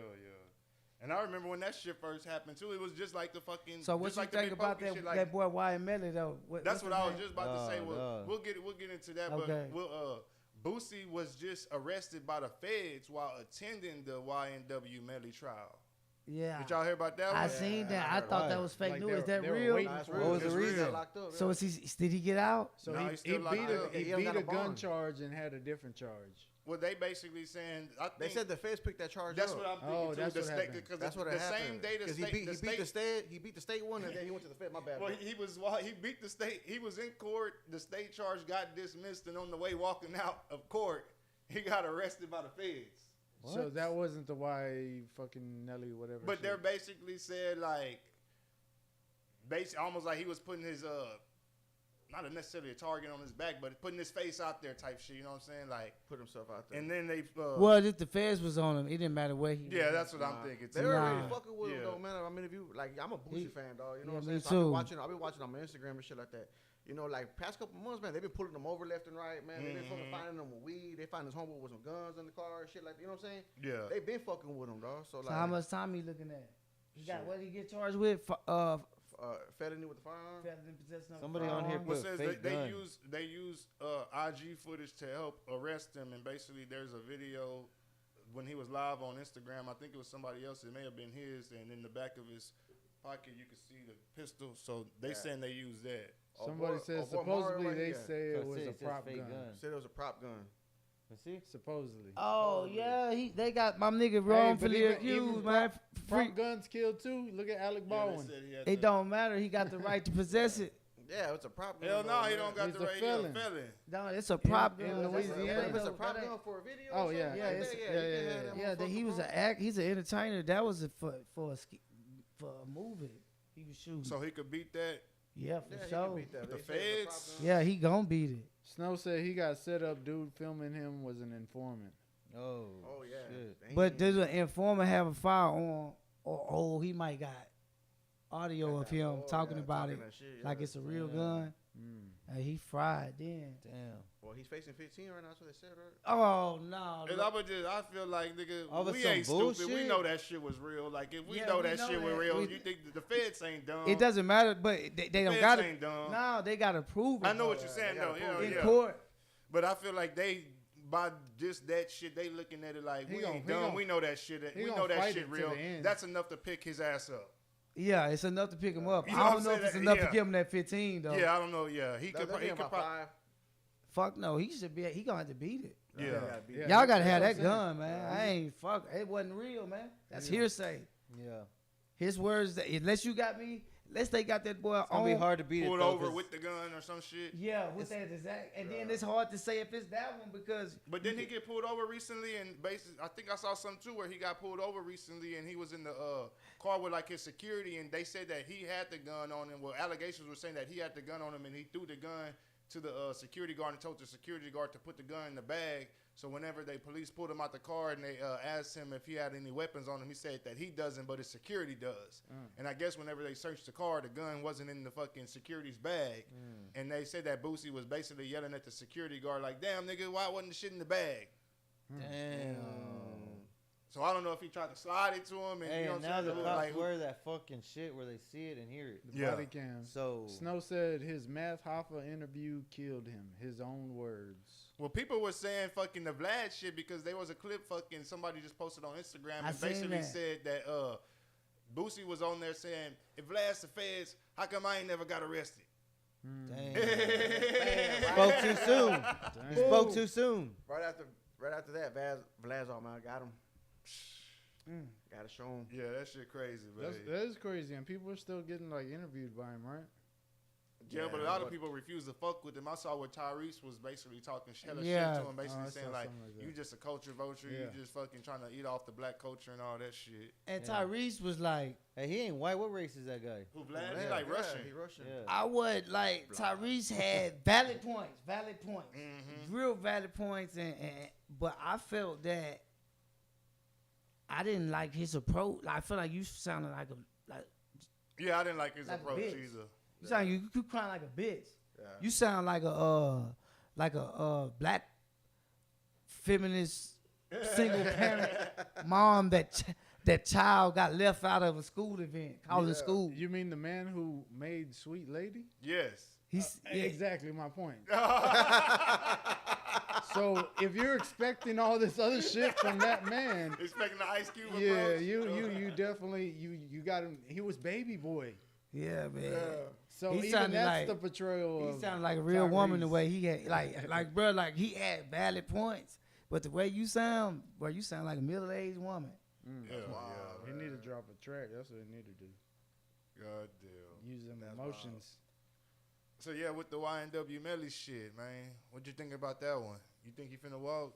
And I remember when that shit first happened too. It was just like the fucking. So what just you like the think Big about Pokey that shit, like, that boy Wyatt Melly though? That's what's what his I was name? just about to say. Duh. We'll get into that. Okay. But Boosie was just arrested by the feds while attending the YNW Melly trial. Yeah. Did y'all hear about that I one? seen that. I I heard thought about that it. was fake Like news. Is that they were real? waiting Nah, it's for real. What was It's the real. reason? Locked up, So did he get out? So No, he he's still beat locked up. He he don't beat got a a gun bond. charge and had a different charge. Well, they basically saying. I They think said the feds picked that charge that's up. what I'm thinking Oh, too. that's The what state, happened. because That's what the happened. same day the 'Cause state, he beat the state one, and then he went to the fed. My bad. Well, bro. he beat the state. He was in court. The state charge got dismissed, and on the way walking out of court, he got arrested by the feds. So that wasn't the why fucking Nelly whatever. But shit. they're basically said like, almost like he was putting his not necessarily a target on his back, but putting his face out there type shit. You know what I'm saying? Like, Put himself out there. and then they. Well, if the feds was on him, it didn't matter where he. Yeah, was. that's what I'm thinking They too. were Nah. really fucking with him Yeah. though, man. I mean, if you like, I'm a Boosie fan, dog. You know Yeah, what I'm me saying? So too. I've been watching on my Instagram and shit like that. You know, like past couple months, man, they've been pulling them over left and right, man. They've been fucking finding them with weed. They find his homeboy with some guns in the car and shit like that. You know what I'm saying? Yeah. They've been fucking with him, dog. So So like, how much time he looking at? He got Shit. what did he get charged with? felony with the firearm? Felon in possession of a Somebody on here firearm? Well, put it says fake they gun. use IG footage to help arrest him, and basically there's a video when he was live on Instagram. I think it was somebody else. It may have been his, and in the back of his pocket you can see the pistol. So they saying they use that. Somebody says boy Mario supposedly right they here. say it Let's was see, a it says prop fake gun. Said it was a prop gun. Let's see. Supposedly. Oh yeah, they got my nigga wrongfully even accused, man. Prop guns kill too. Look at Alec Yeah, they Baldwin. said he had It to- don't matter. He got the right to possess it. Yeah, it's a prop gun. Hell no, though, he man. don't got He's the a right. He's a felon. felon. No, it's a prop in gun. Louisiana. If it's a That prop ain't- gun for a video. Oh, or yeah. something Yeah, like it's- that, yeah, you can yeah, have that Yeah, he was motherfucker he's an entertainer. That was for a movie. He was shooting. So he could beat that. yeah, on. for Yeah, he can sure. beat that. The They said it's a prop feds? gun. Yeah, he gonna beat it. Snow said he got set up. Dude filming him was an informant. Oh. Oh yeah. Shit. Damn. But does the informant have a firearm, or he might got audio of him Oh, talking yeah, about talking it that shit, like yeah. it's a real Yeah. gun? He fried then. Damn. Well, he's facing 15 right now. That's what they said, right? Oh no! And I feel like nigga, All of we some ain't stupid. We bullshit? know that shit was real. Like if we Yeah, know we that know shit was that. real, We- you think the feds ain't dumb? It doesn't matter, but they don't Feds got to. ain't dumb. No, they got to prove it. I know what though. you're saying they though. gotta Yeah, prove in yeah. court. But I feel like they by just that shit, they looking at it like He we gon- ain't he dumb. gon- We know that shit. he We gonna know that fight shit it to real. the end. That's enough to pick his ass up. Yeah, it's enough to pick him up. You know I what don't I'm know if saying? it's enough Yeah. to give him that 15 though. Yeah, I don't know. Yeah, he That- could. that He be could. about 5. Fuck no, he should be. He gonna have to beat it. Yeah. Y'all gotta have that's that what I'm gun, man. I ain't fuck. It wasn't real, man. That's hearsay. Yeah. His words. Unless you got me. Unless they got that boy It's gonna be hard to beat Pulled it though, over 'cause with the gun or some shit. Yeah, with that exact. And then it's hard to say if it's that one because. But didn't he get pulled over recently? And basically, I think I saw something too where he got pulled over recently, and he was in the car with like his security, and they said that he had the gun on him. Well, allegations were saying that he had the gun on him, and he threw the gun to the security guard and told the security guard to put the gun in the bag. So whenever police pulled him out the car and they asked him if he had any weapons on him, he said that he doesn't, but his security does. And I guess whenever they searched the car, the gun wasn't in the fucking security's bag. And they said that Boosie was basically yelling at the security guard like, "Damn, nigga, why wasn't the shit in the bag?" Damn. So I don't know if he tried to slide it to him. And, Hey, you know and what now I'm the saying? cops Like, wear that fucking shit where they see it and hear it. The Yeah. body cam. So Snow said his Math Hoffa interview killed him. His own words. well, people were saying fucking the Vlad shit because there was a clip fucking somebody just posted on Instagram I and seen basically that. said that Boosie was on there saying, "If Vlad's the feds, how come I ain't never got arrested?" damn. Damn, Spoke too soon. He spoke too soon. Right after that, Vlad's all, man, I got him. Gotta show him. Yeah, that shit crazy, man. That is crazy, and people are still getting like interviewed by him, right? Yeah, but a lot of people refuse to fuck with him. I saw where Tyrese was basically talking hella shit to him, basically I saying saw like, something like that. "You just a culture vulture. Yeah. You just fucking trying to eat off the black culture and all that shit." And Yeah. Tyrese was like, Hey, he ain't white. What race is that guy? Who Vlad? He like Russian. He Russian. Yeah. I would like Tyrese had valid points, real valid points, and but I felt that I didn't like his approach. I feel like you sounded like Yeah, I didn't like his Like a approach bitch. either. you sound you crying like a bitch. Yeah. You sound like a black feminist single parent mom that child got left out of a school event, college school. You mean the man who made Sweet Lady? Yes. He's Exactly my point. So if you're expecting all this other shit from that man, Expecting the Ice Cube yeah, approach. you definitely you got him. He was Baby Boy. yeah, man. So He even sounded that's like- the portrayal. He of sounded like a real woman the Tyrese. way he had, like bro, like he had valid points. But the way you sound, bro, you sound like a middle-aged woman. Yeah, He need to drop a track. That's what he need to do. God damn. Use them That's emotions. So yeah, with the YNW Melly shit, man. What'd you think about that one? You think he finna walk?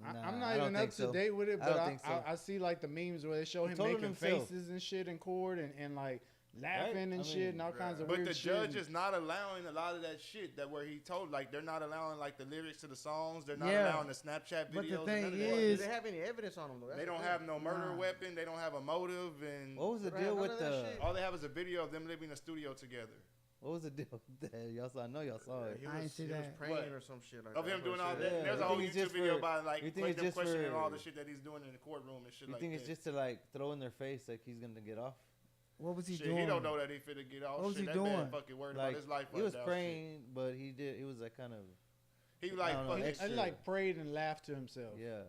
I'm Nah, not I don't even up think to so. date with it, I but don't think so. I see like the memes where they show him told making himself. faces and shit in court and like laughing Right? and I shit mean, and all kinds of But weird the shit. judge is not allowing a lot of that shit that where he told, like they're not allowing like the lyrics to the songs. They're not Yeah. allowing the Snapchat videos. But the and thing none of that. is- Do they have any evidence on him though? That's They the don't thing. have no murder Nah. weapon. They don't have a motive, and What was the They don't deal have with none of that the? shit. all they have is a video of them living in a studio together. What was the deal with that? Y'all saw? I know y'all saw it. He I ain't was, see he was that. praying What? or some shit like Of that. him doing all shit. that. Yeah. There's a You whole think it's YouTube just video for- about like you think it's them just questioning for- all the shit that he's doing in the courtroom and shit You like think that. it's just to like throw in their face like he's gonna get off? What was he Shit, doing? he don't know that he finna get off. What was shit, he that doing? man fucking worried Like about his life. he right was now, shit. praying, but he was like kind of He like I don't know, fucking. extra. I like prayed and laughed to himself. yeah.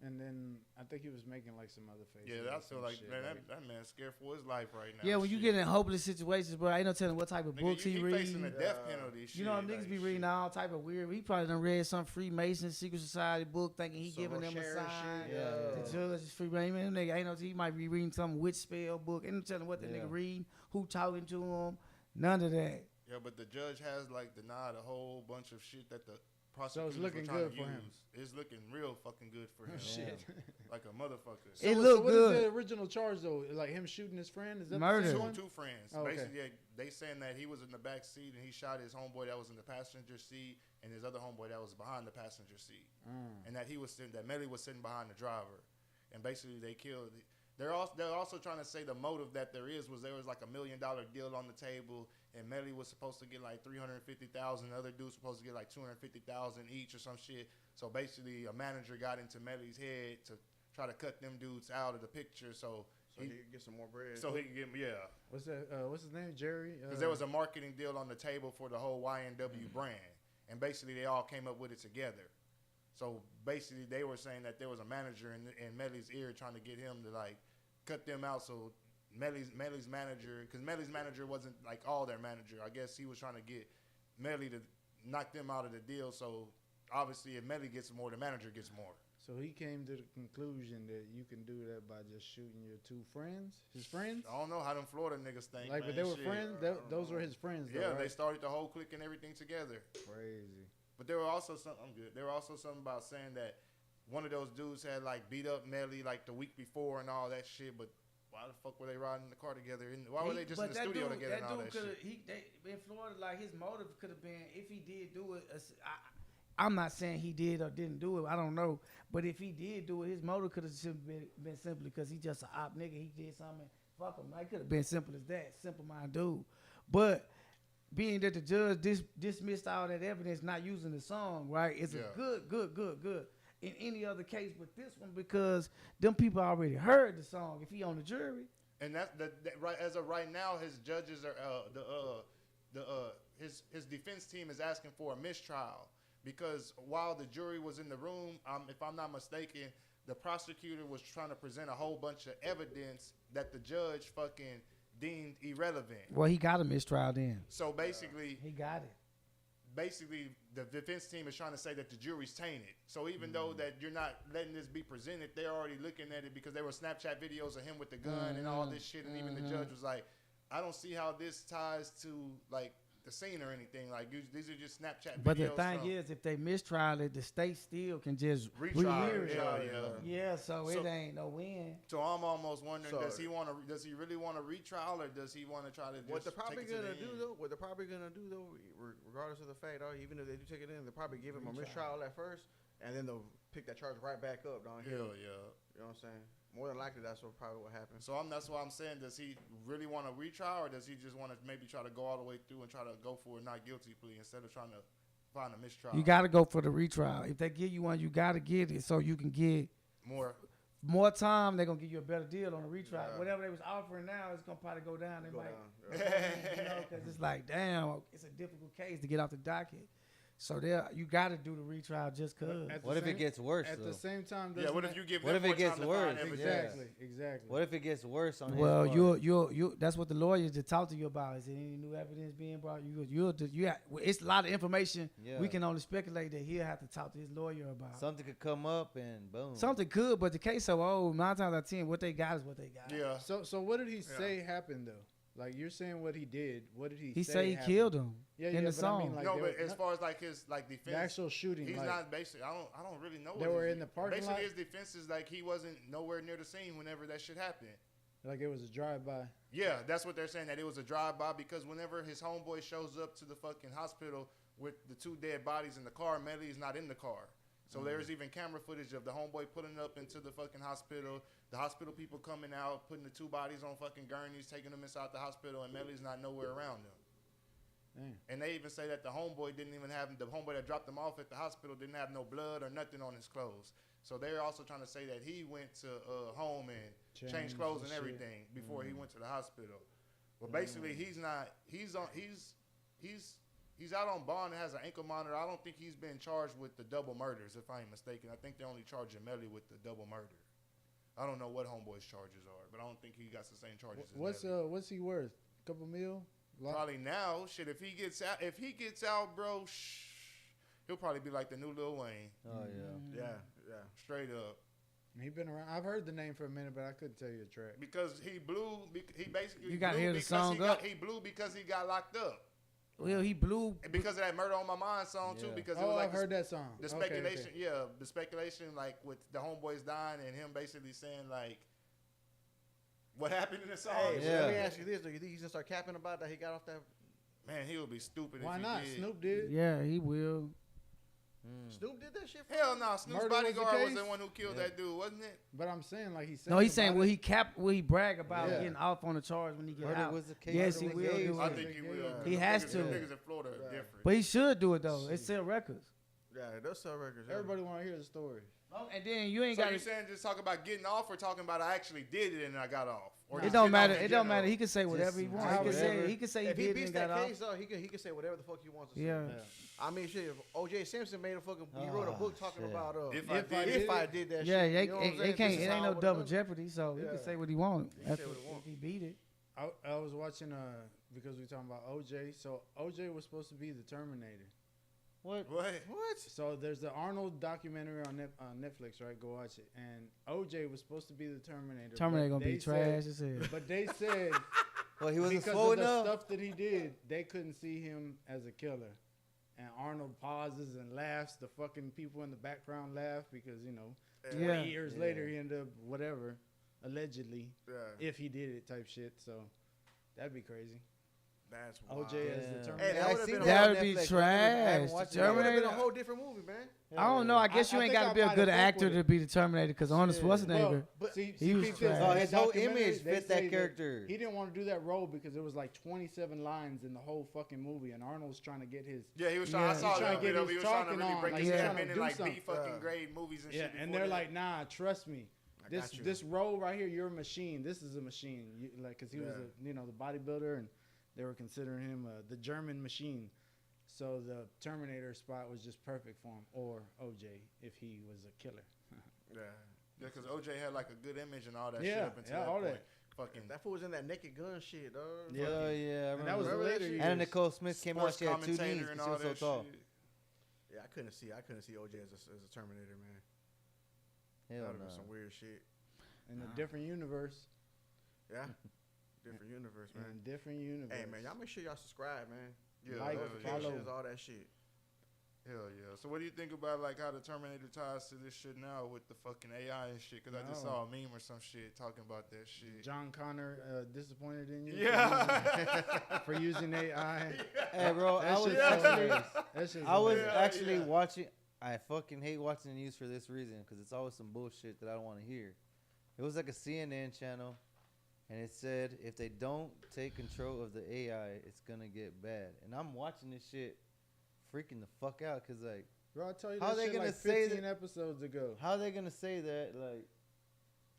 And then I think he was making like some other faces. Yeah, or I feel some like shit, man, that man's scared for his life right now. Yeah, when you shit. get in hopeless situations, bro, ain't no telling what type of Nigga, books he he read. facing a death penalty. You know, shit, niggas like, be reading shit. all type of weird. He probably done read some Freemason secret society book, thinking he Some giving them a Rocher sign. shit, Yeah. The judge is Freemason. Them nigga ain't no. He might be reading some witch spell book. Ain't no telling what the Yeah. nigga reading, who talking to him. None of that. Yeah, but the judge has like denied a whole bunch of shit that the So prosecutors it's looking were trying good to for use. him. It's looking real fucking good for him. Shit. Like a motherfucker. It So look what good. is the original charge though? Like him shooting his friend? Is that Murder. the same Two, one? two friends. Oh, okay. Basically, they saying that he was in the back seat and he shot his homeboy that was in the passenger seat and his other homeboy that was behind the passenger seat, and that he was sitting, that Melly was sitting behind the driver, and basically they killed. They're also trying to say the motive that there was like $1 million deal on the table, and Melly was supposed to get like $350,000. Other dudes supposed to get like $250,000 each or some shit. So basically, a manager got into Melly's head to try to cut them dudes out of the picture. So he could get some more bread. so he could get What's that? What's his name? Jerry? because there was a marketing deal on the table for the whole YNW brand, and basically they all came up with it together. So basically, they were saying that there was a manager in Melly's ear trying to get him to like cut them out. So Melly's manager, because Melly's manager wasn't like all their manager. I guess he was trying to get Melly to knock them out of the deal. So obviously if Melly gets more, the manager gets more. So he came to the conclusion that you can do that by just shooting your two friends, his friends. I don't know how them Florida niggas think. Like, man, but they were shit. friends. Those were his friends. Though, Yeah, right? they started the whole clique and everything together. Crazy. But there were also some. I'm good. There were also something about saying that one of those dudes had like beat up Melly like the week before and all that shit. But why the fuck were they riding in the car together? Why were they just in the studio together and all that shit? In Florida, like his motive could have been if he did do it. I'm not saying he did or didn't do it. I don't know. But if he did do it, his motive could have been simply because he just an op nigga. He did something. Fuck him. Like, could have been simple as that. Simple mind dude. But being that the judge dismissed all that evidence, not using the song, right? It's a good. In any other case but this one, because them people already heard the song. If he on the jury, and that's that right as of right now, his judges are his defense team is asking for a mistrial because while the jury was in the room, if I'm not mistaken, the prosecutor was trying to present a whole bunch of evidence that the judge fucking deemed irrelevant. Well, he got a mistrial then. So basically, he got it. Basically, the defense team is trying to say that the jury's tainted. So even though that you're not letting this be presented, they're already looking at it because there were Snapchat videos of him with the gun and all this shit. And even the judge was like, I don't see how this ties to like the scene or anything. Like these are just Snapchat videos. But the thing is, if they mistrial it, the state still can just rehear it. Yeah, so it ain't no win. So I'm almost wondering, does he really want to retrial, or does he want to try to just what they're probably take it gonna to the do end? though? What they're probably gonna do though, regardless of the fact, even if they do take it in, they'll probably give him a mistrial at first, and then they'll pick that charge right back up down here. Hell yeah. You know what I'm saying? More than likely, that's probably what happens. So that's why I'm saying, does he really want to retrial, or does he just want to maybe try to go all the way through and try to go for a not guilty plea instead of trying to find a mistrial? You got to go for the retrial. If they give you one, you got to get it so you can get more time. They're gonna give you a better deal on the retrial. Yeah. Whatever they was offering now, it's gonna probably go down. They might, because it's like, damn, it's a difficult case to get off the docket. So you got to do the retrial just cause. What if it gets worse? At the same time, what if you give? What if it gets worse? Exactly. What if it gets worse on? Well, you. That's what the lawyers to talk to you about. Is there any new evidence being brought? It's a lot of information. Yeah. We can only speculate that he'll have to talk to his lawyer about. Something could come up and boom. Something could, but the case so old. 9 times out of 10, what they got is what they got. Yeah. So what did he say happened though? Like you're saying what he did. What did he say? He said he killed him. In the song. I mean, like, no, but as far as like his like defense, the actual shooting, he's not basically. I don't really know. They were in the parking lot. Basically, his defense is like he wasn't nowhere near the scene whenever that shit happened. Like it was a drive-by. Yeah, that's what they're saying, that it was a drive-by because whenever his homeboy shows up to the fucking hospital with the 2 dead bodies in the car, Melly's not in the car. So there's even camera footage of the homeboy pulling up into the fucking hospital, the hospital people coming out, putting the 2 bodies on fucking gurneys, taking them inside the hospital, and Melly's not nowhere around them. Damn. And they even say that the homeboy that dropped them off at the hospital didn't have no blood or nothing on his clothes. So they're also trying to say that he went to home and changed clothes and everything before he went to the hospital. Well, basically he's out on bond and has an ankle monitor. I don't think he's been charged with the double murders, if I ain't mistaken. I think they're only charging Melly with the double murder. I don't know what homeboy's charges are, but I don't think he got the same charges as Melly. What's he worth? A couple mil? Probably now. Shit, if he gets out, bro, he'll probably be like the new Lil Wayne. Oh yeah. Yeah. Straight up. He been around. I've heard the name for a minute, but I couldn't tell you a track. Because he blew. He basically. You got to hear the song up. He blew because he got locked up. Well, he blew because of that "Murder on My Mind" song too. Because it was like I've heard that song. The speculation, the speculation, like with the homeboys dying and him basically saying like, what happened in the song? Hey, so let me ask you this: do you think he's gonna start capping about that he got off that? Man, he would be stupid. Why if he not? did. Snoop did. Yeah, he will. Snoop did that shit. Hell no, Snoop's bodyguard was the one who killed that dude, wasn't it? But I'm saying like he's saying. No, he's saying will he brag about getting off on the charge when he get out? Was the case yes, he will do I it. think he will. He has to. Niggas in Florida are different. But he should do it though. It sell records. Yeah, those sell records. Everybody want to hear the story. Oh, and then you ain't so got. You saying just talk about getting off, or talking about I actually did it and I got off? Or it don't matter. It don't matter. He can say whatever he wants. He can say he did it and got off. Case, though, he can say whatever the fuck he wants to say. Yeah. I mean, shit. If O.J. Simpson made a fucking, he wrote a book talking about if I did that. Yeah, shit. it can't. It ain't no double jeopardy. So he can say what he wants. If he beat it. I was watching because we talking about O.J. So O.J. was supposed to be the Terminator. What? So there's the Arnold documentary on Netflix, right? Go watch it. And OJ was supposed to be the Terminator. Terminator gonna be trash as hell. But they said Well, he wasn't because slow of the enough. stuff that he did, they couldn't see him as a killer. And Arnold pauses and laughs. The fucking people in the background laugh because 20 years later he ended up whatever, allegedly, if he did it type shit. So that'd be crazy. That's wild. OJ as the Hey, Terminator. that would be trash. That would have been a whole different movie, man. I don't know. I guess you ain't got to be a good actor to be the Terminator because Arnold Schwarzenegger, he was trash. His whole image fit that character. He didn't want to do that role because it was like 27 lines in the whole fucking movie, and Arnold's trying to get his. Yeah, he was trying. I saw that video. He was trying to really break his head in like B fucking grade movies and shit. And they're like, nah, trust me. This role right here, you're a machine. This is a machine. Because he was the bodybuilder, and they were considering him the German machine. So the Terminator spot was just perfect for him, or OJ if he was a killer. Yeah, because OJ had like a good image and all that shit up until that all point. that. Fucking that fool was in that Naked Gun shit, dog. Yeah, and that was later years. Anna Nicole Smith came out. She had 2 knees and because she all was so that tall. shit. Yeah, I couldn't see OJ as a Terminator, man. Hell That no. was some weird shit. In a different universe. Yeah. Different universe, man. Different universe. Hey, man, y'all make sure y'all subscribe, man. Yeah, like, follow, all that shit. Hell yeah. So what do you think about like how the Terminator ties to this shit now with the fucking AI and shit? Because I just saw a meme or some shit talking about that shit. John Connor disappointed in you? Yeah. For using AI. Hey, bro, I was actually watching. I fucking hate watching the news for this reason because it's always some bullshit that I don't want to hear. It was like a CNN channel. And it said if they don't take control of the AI, it's gonna get bad. And I'm watching this shit, freaking the fuck out, cause like, bro, I tell you how that they shit gonna like say 15 episodes ago. How are they gonna say that? Like,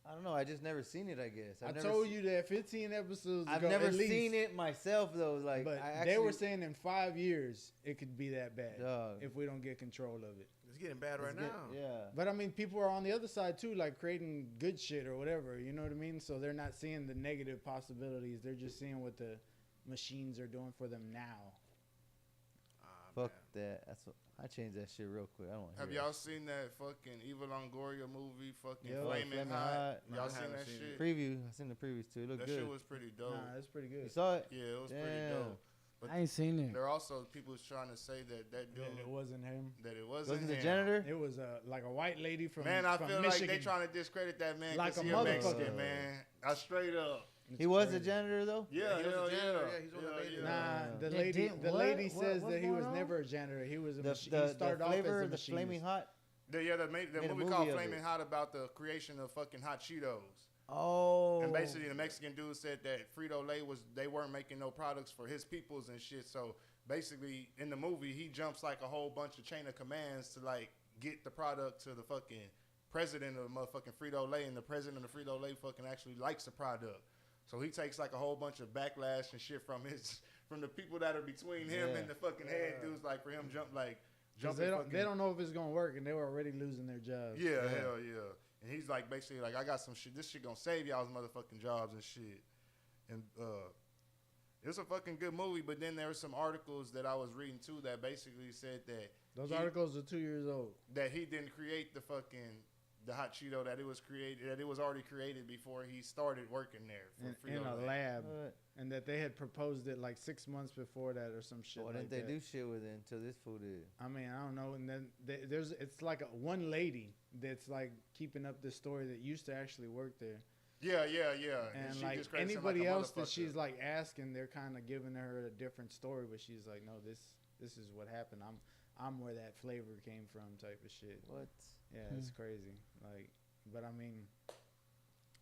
I don't know. I just never seen it. I guess I told you that 15 episodes ago. I've never seen it myself though. Like, but they were saying in 5 years it could be that bad if we don't get control of it. It's getting bad right now. Yeah. But I mean, people are on the other side too, like creating good shit or whatever. You know what I mean? So they're not seeing the negative possibilities. They're just seeing what the machines are doing for them now. Fuck that. That's what I changed that shit real quick. I don't. Have y'all seen that fucking Eva Longoria movie? Fucking Flamin' Hot. Y'all seen that shit? Preview. I seen the previews too. It looked good. That shit was pretty dope. Nah, it's pretty good. You saw it? Yeah, it was pretty dope. But I ain't seen it. There are also people trying to say that dude, it wasn't him. That it wasn't the him. janitor? It was like a white lady from Man, I feel Michigan. like they trying to discredit that man Like because a he a motherfucker. Mexican, man. I straight up. He was a janitor though? Yeah, he was hell a janitor. yeah. Yeah, he's one of the ladies. Nah, the lady says that he was never a janitor. He was a machine. He started off as a machinist. Flaming Hot? The movie called Flamin' Hot about the creation of fucking hot Cheetos. Oh. And basically the Mexican dude said that Frito-Lay they weren't making no products for his peoples and shit. So basically in the movie he jumps like a whole bunch of chain of commands to like get the product to the fucking president of motherfucking Frito-Lay, and the president of Frito-Lay fucking actually likes the product. So he takes like a whole bunch of backlash and shit from the people that are between him and the fucking head dudes, like for him they don't know if it's gonna work, and they were already losing their jobs. Yeah, hell yeah. And he's like basically like, I got some shit. This shit gonna save y'all's motherfucking jobs and shit. And it was a fucking good movie. But then there were some articles that I was reading too that basically said that those articles are 2 years old. That he didn't create the hot Cheeto, that it was already created before he started working there in a lab, and that they had proposed it like 6 months before that or some shit. Why didn't they do shit with it until this food did? I mean, I don't know. And then it's like one lady that's like keeping up this story that used to actually work there. Yeah. And like anybody else that she's like asking, they're kind of giving her a different story, but she's like, no, this is what happened. I'm where that flavor came from, type of shit. What? Yeah, it's crazy. Like, but I mean,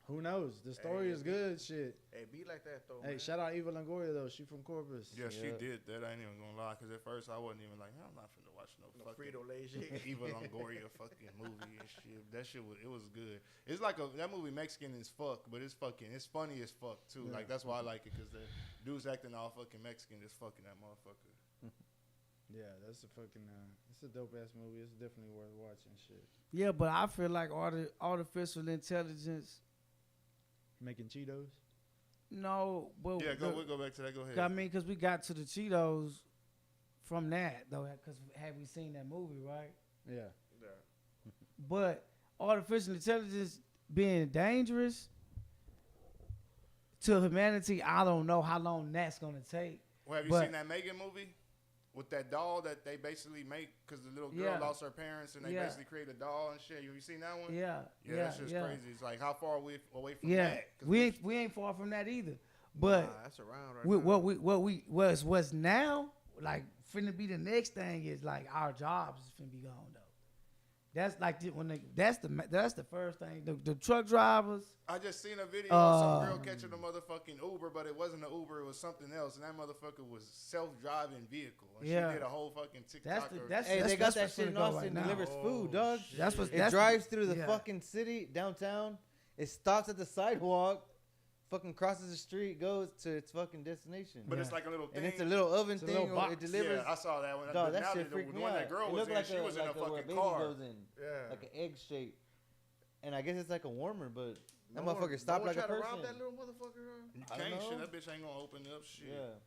who knows? The story is good, shit. Hey, be like that though. Hey, man. shout out Eva Longoria though. She from Corpus. Yeah, she did that. I ain't even gonna lie, because at first I wasn't even like, I'm not finna watch no fucking Frito-Lay shit. Eva Longoria fucking movie and shit. That shit was good. It's like that movie Mexican as fuck, but it's funny as fuck too. Yeah. Like that's why I like it, because the dude's acting all fucking Mexican, just fucking that motherfucker. Yeah, that's a fucking. It's a dope ass movie. It's definitely worth watching. Shit. Yeah, but I feel like artificial intelligence making Cheetos. No, but yeah, we'll go back to that. Go ahead. I mean, because we got to the Cheetos from that though, because have we seen that movie, right? Yeah. But artificial intelligence being dangerous to humanity, I don't know how long that's gonna take. Well, have you seen that Megan movie with that doll that they basically make because the little girl lost her parents and they basically create a doll and shit? Have you seen that one? Yeah, that's just crazy. It's like how far away from yeah. that? We ain't far from that either. But that's around what's now like finna be the next thing is like our jobs is finna be gone though. That's like that's the first thing. The truck drivers. I just seen a video of some girl catching a motherfucking Uber, but it wasn't an Uber. It was something else, and that motherfucker was self-driving vehicle. And she did a whole fucking TikTok. They got that shit in Austin. Right, delivers food, dog. It drives through the fucking city downtown. It stops at the sidewalk. Fucking crosses the street, goes to its fucking destination. But it's like a little thing. And it's a little oven thing. It delivers. Yeah, I saw that one. Dog, that shit freaked me out. That girl was in, she was in a fucking car. Goes in, like an egg shape. And I guess it's like a warmer, but that motherfucker stopped like a person. Rob that little motherfucker? You can't shit. That bitch ain't gonna open up shit. Yeah.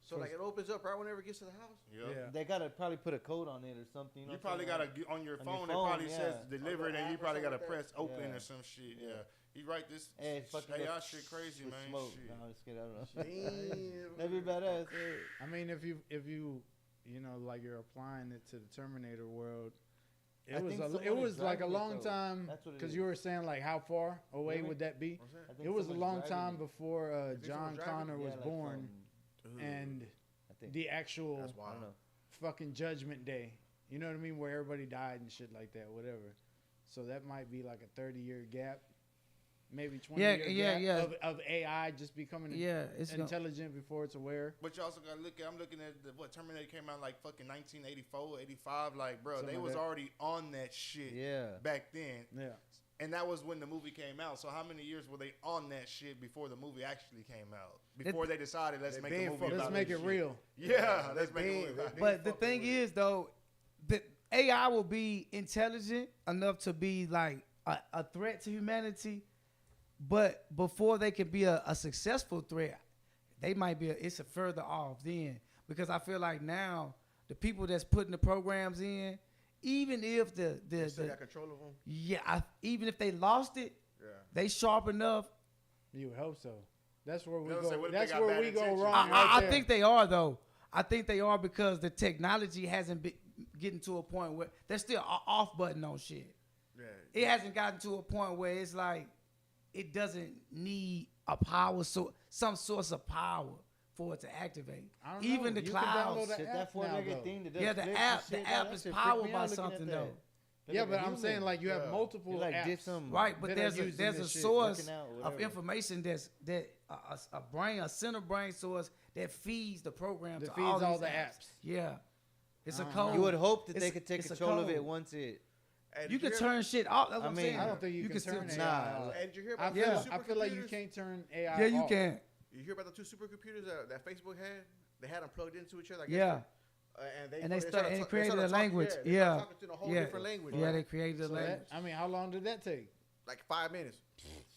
So like it opens up right whenever it gets to the house? Yeah. They gotta probably put a code on it or something. You probably gotta get on your phone. It probably says delivered, and you probably gotta press open or some shit. Yeah. He right this AI shit crazy, man. Smoke. Shit. No, I'm just kidding. I don't know. That'd be badass. I mean, if you like you're applying it to the Terminator world, it was like a long time because you were saying like how far away would that be? It was a long time before John Connor was born, and the actual fucking Judgment Day. You know what I mean? Where everybody died and shit like that, whatever. So that might be like a 30-year gap. Maybe 20 years of AI just becoming intelligent before it's aware. But you also got to look at, I'm looking at what Terminator came out like fucking 1984, 85. Like, bro, they was already on that shit back then. Yeah. And that was when the movie came out. So how many years were they on that shit before the movie actually came out? Before they decided, let's make a movie about let's make it real. Yeah, let's make a movie about it. But the thing is, though, the AI will be intelligent enough to be like a threat to humanity. But before they can be a successful threat, they might be it's a further off then. Because I feel like now the people that's putting the programs in, even if they still got control of them. Yeah, even if they lost it, they sharp enough. You would hope so. That's where we go. That's where we go wrong. I think they are though. I think they are because the technology hasn't been getting to a point where there's still an off button on shit. Yeah. It hasn't gotten to a point where it's like. It doesn't need a power, some source of power for it to activate. Even the clouds. That four-legged thing that does the app is powered by something though. Yeah, but I'm saying like you have multiple apps. Right, but there's a source of information that a center brain source that feeds the program to all the apps. Yeah, it's a code. You would hope that they could take control of it once it. You can turn shit off. That's what I'm saying. I don't think you can turn AI off. And did you hear about I feel like you can't turn AI off. Yeah, you can. You hear about the two supercomputers that Facebook had? They had them plugged into each other. And they created a language. Yeah. Talking to a whole different language. Yeah, they created a language. How long did that take? Like 5 minutes.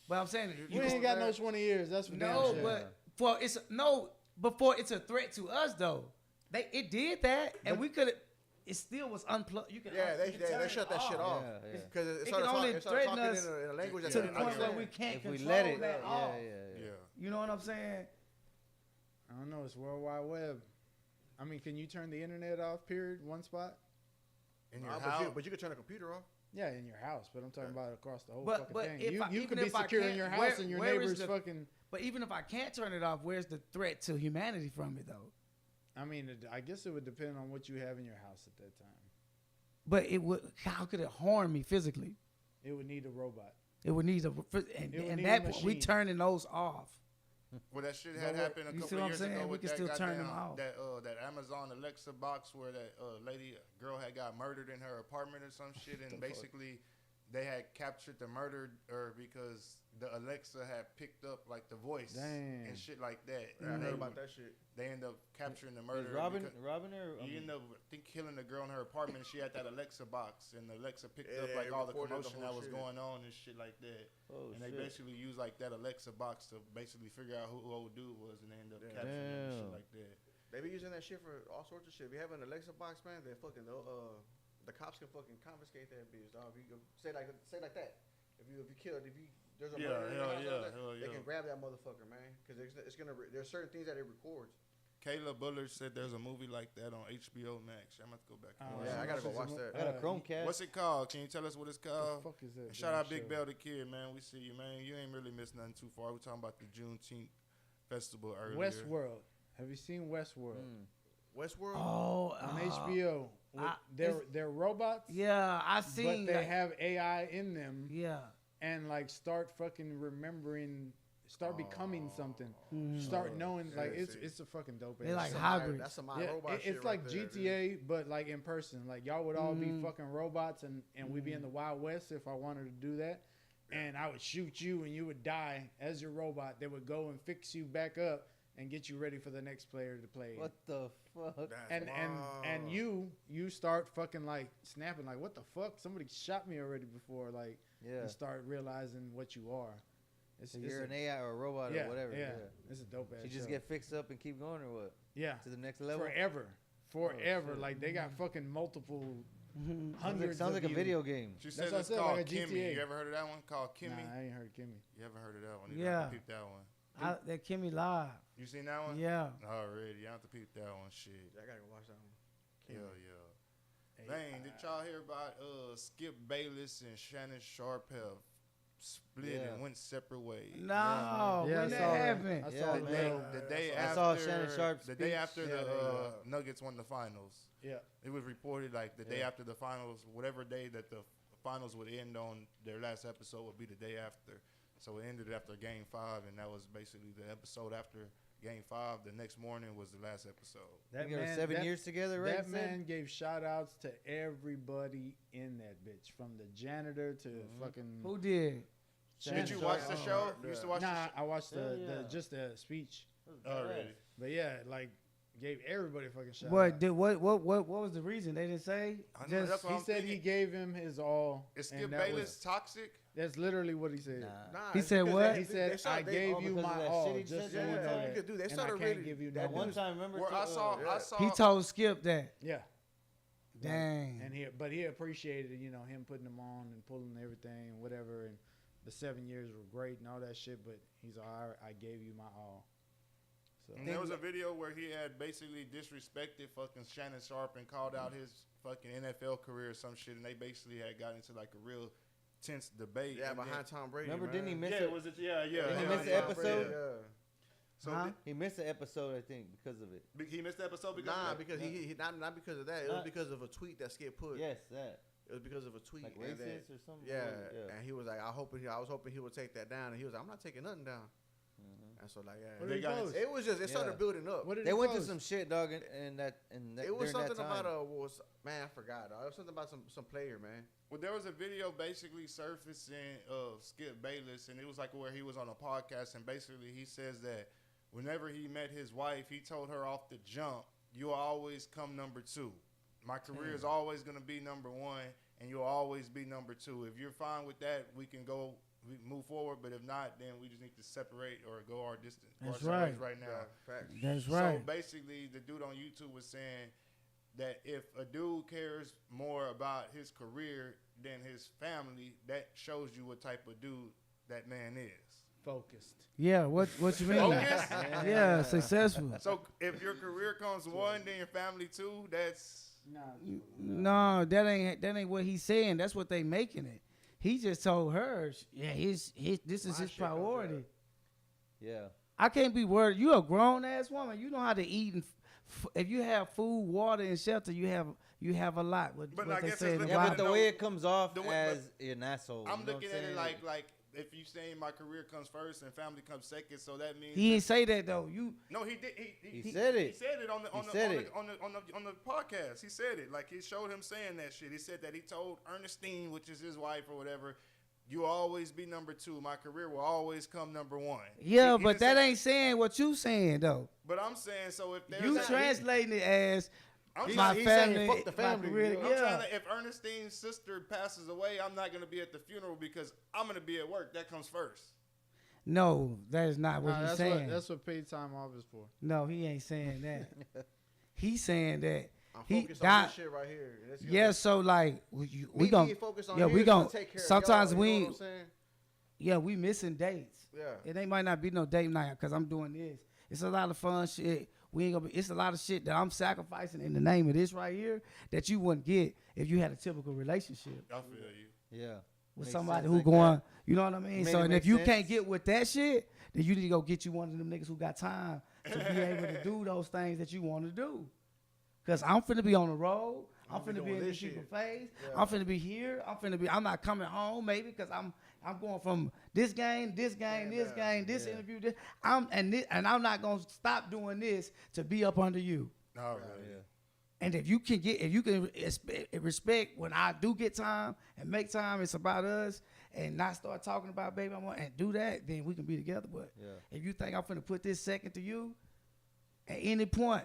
But I'm saying you ain't got no 20 years. That's for no. But before it's a threat to us though. It did that, and we could. It still was unplugged. You can they shut that shit off because it can only threaten us in a language to the point where we can't control that off. You know what I'm saying? I don't know. It's World Wide Web. I mean, can you turn the internet off? Period. One spot. In your house, but you can turn a computer off. Yeah, in your house, but I'm talking about across the whole fucking thing. You could be secure in your house and your neighbor's fucking. But even if I can't turn it off, where's the threat to humanity from it though? I mean, I guess it would depend on what you have in your house at that time. But it would. How could it harm me physically? It would need a robot. It would need and that point, we turning those off. Well, that shit had happened a couple years ago. We can still turn them off. That Amazon Alexa box where that girl had got murdered in her apartment or some shit, and basically they had captured the murderer because the Alexa had picked up like the voice and shit like that. I heard about that shit. They end up capturing the murderer. Robbing her? He ended up, killing the girl in her apartment. She had that Alexa box, and the Alexa picked up like all the commotion that was going on and shit like that. They basically used like that Alexa box to basically figure out who old dude was, and they ended up capturing him and shit like that. They be using that shit for all sorts of shit. If you have an Alexa box, man, they fucking the cops can fucking confiscate that bitch, dog. If you say like that. If you killed, there's a murder in the house, they can grab that motherfucker, man, because it's gonna. There's certain things that it records. Kayla Bullard said there's a movie like that on HBO Max. I'm about to go back. I gotta go watch that. I got a Chromecast. What's it called? Can you tell us what it's called? What the fuck is that? Shout out Big Bell the Kid, man. We see you, man. You ain't really missed nothing too far. We're talking about the Juneteenth festival earlier. Westworld. Have you seen Westworld? Westworld? Oh, On HBO. They're robots. Yeah, I seen. But they have AI in them. Yeah. And like start fucking remembering, start becoming something. Start knowing it's a fucking dope. They like hybrids. That's some robot shit. It's like right there, GTA, dude. but like in person. Like y'all would all be fucking robots, and we'd be in the Wild West if I wanted to do that. And I would shoot you, and you would die as your robot. They would go and fix you back up and get you ready for the next player to play. What the fuck? And you start fucking like snapping like, what the fuck? Somebody shot me already before, like, and start realizing what you are. So you're an AI or a robot or whatever. Yeah, it's a dope ass. You just get fixed up and keep going, or what? Yeah, to the next level. Forever. Like they got fucking multiple hundreds. Sounds like a video game. She said it's called like Kimmy. You ever heard of that one? Called Kimmy. Nah, I ain't heard Kimmy. You ever heard of that one? You have to peep that one. That Kimmy Live. You seen that one? Yeah. Already. You have to peep that one. Shit. I gotta go watch that one. Hell yeah. Dang, did y'all hear about Skip Bayless and Shannon Sharpe have split and went separate ways? No, when that happened? I saw the day after. I saw Shannon Sharpe's the day after the Nuggets won the finals. Yeah. It was reported like the day after the finals, whatever day that the finals would end on, their last episode would be the day after. So it ended after Game 5, and that was basically the episode after Game 5. The next morning was the last episode. That man, 7 years together, right? That man gave shout-outs to everybody in that bitch, from the janitor to fucking... Who did? Did you watch the show? You used to watch the show? I watched just the speech. Already. But yeah, like, gave everybody fucking shout What was the reason? They didn't say? He said he gave him his all. Is Skip Bayless toxic? That's literally what he said. Nah, he said what? He said, I gave you my all. Just so you know that. Dude, they and started I can't give you that no one more. time, remember? Where I saw. He told Skip that. Yeah. Dang. And he appreciated, him putting them on and pulling everything and whatever. And the 7 years were great and all that shit. But he's all, I gave you my all. So. And there was a video where he had basically disrespected fucking Shannon Sharpe and called out his fucking NFL career or some shit. And they basically had got into like a real tense debate. Yeah, behind Tom Brady. Remember, man. didn't he miss Yeah, it? was it? Yeah. Didn't he miss the episode? Yeah. So he missed the episode, I think, because of it. he missed the episode because Nah, of that? because he not because of that. It was because of a tweet that Skip put. Yes, that. It was because of a tweet. Like racist or something? Yeah, and he was like, I was hoping he would take that down, and he was like, I'm not taking nothing down. And so like, it was just started building up. They went through some shit, dog, and that it was something about I forgot. It was something about some player, man. Well, there was a video basically surfacing of Skip Bayless, and it was like where he was on a podcast, and basically he says that whenever he met his wife, he told her off the jump, "You'll always come number 2. My career is always going to be number 1, and you'll always be number 2. If you're fine with that, we can go." We move forward, but if not, then we just need to separate or go our distance. That's our right. Right now. Yeah, facts. That's right. So basically, the dude on YouTube was saying that if a dude cares more about his career than his family, that shows you what type of dude that man is. Focused. Yeah, what you mean? Focused? Yeah, successful. So if your career comes 1, then your family 2, that's... No, that ain't what he's saying. That's what they making it. He just told her, this is his priority. Yeah. I can't be worried. You a grown ass woman. You know how to eat, and if you have food, water, and shelter, you have a lot. But what I they guess say it's in the Yeah, but Bible. the way it comes off way- as an asshole. I'm you know looking what at it saying? like if you saying my career comes first and family comes second, so that means He didn't say that though. No, he did. He said it. He said it on the podcast. He said it. Like he showed him saying that shit. He said that he told Ernestine, which is his wife or whatever, "You'll always be number 2. My career will always come number 1." Yeah, He but didn't that say- ain't saying what you saying though. But I'm saying, so if there's You translating it as I'm my he's family, saying fuck the my family, career. you know? I'm Yeah. trying to, if Ernestine's sister passes away, I'm not gonna be at the funeral because I'm gonna be at work. That comes first. No, that is not what he's that's saying. that's what paid time off is for. No, he ain't saying that. He's saying that I'm he focused on got. this shit right here. Yeah, so like we gonna gonna. focus on Yeah, here we is gonna. take care of Sometimes y'all, we. you know what I'm saying? Yeah, we missing dates. Yeah. It ain't might not be no date night because I'm doing this. It's a lot of fun shit. We ain't gonna be. It's a lot of shit that I'm sacrificing in the name of this right here that you wouldn't get if you had a typical relationship I feel you. Yeah. with Makes somebody sense who like going. that. You know what I mean? Made So it and make if you sense. can't get with that shit, then you need to go get you one of them niggas who got time to be able to do those things that you want to do. Cause I'm finna be on the road. I'm finna be doing in this these people's shit. face. Yeah. I'm finna be here. I'm not coming home maybe because I'm going from this game, this interview, this. And I'm not gonna stop doing this to be up under you. All right. Yeah. And if you can respect when I do get time and make time, it's about us and not start talking about baby I want and do that, then we can be together. But Yeah. if you think I'm finna put this second to you, at any point,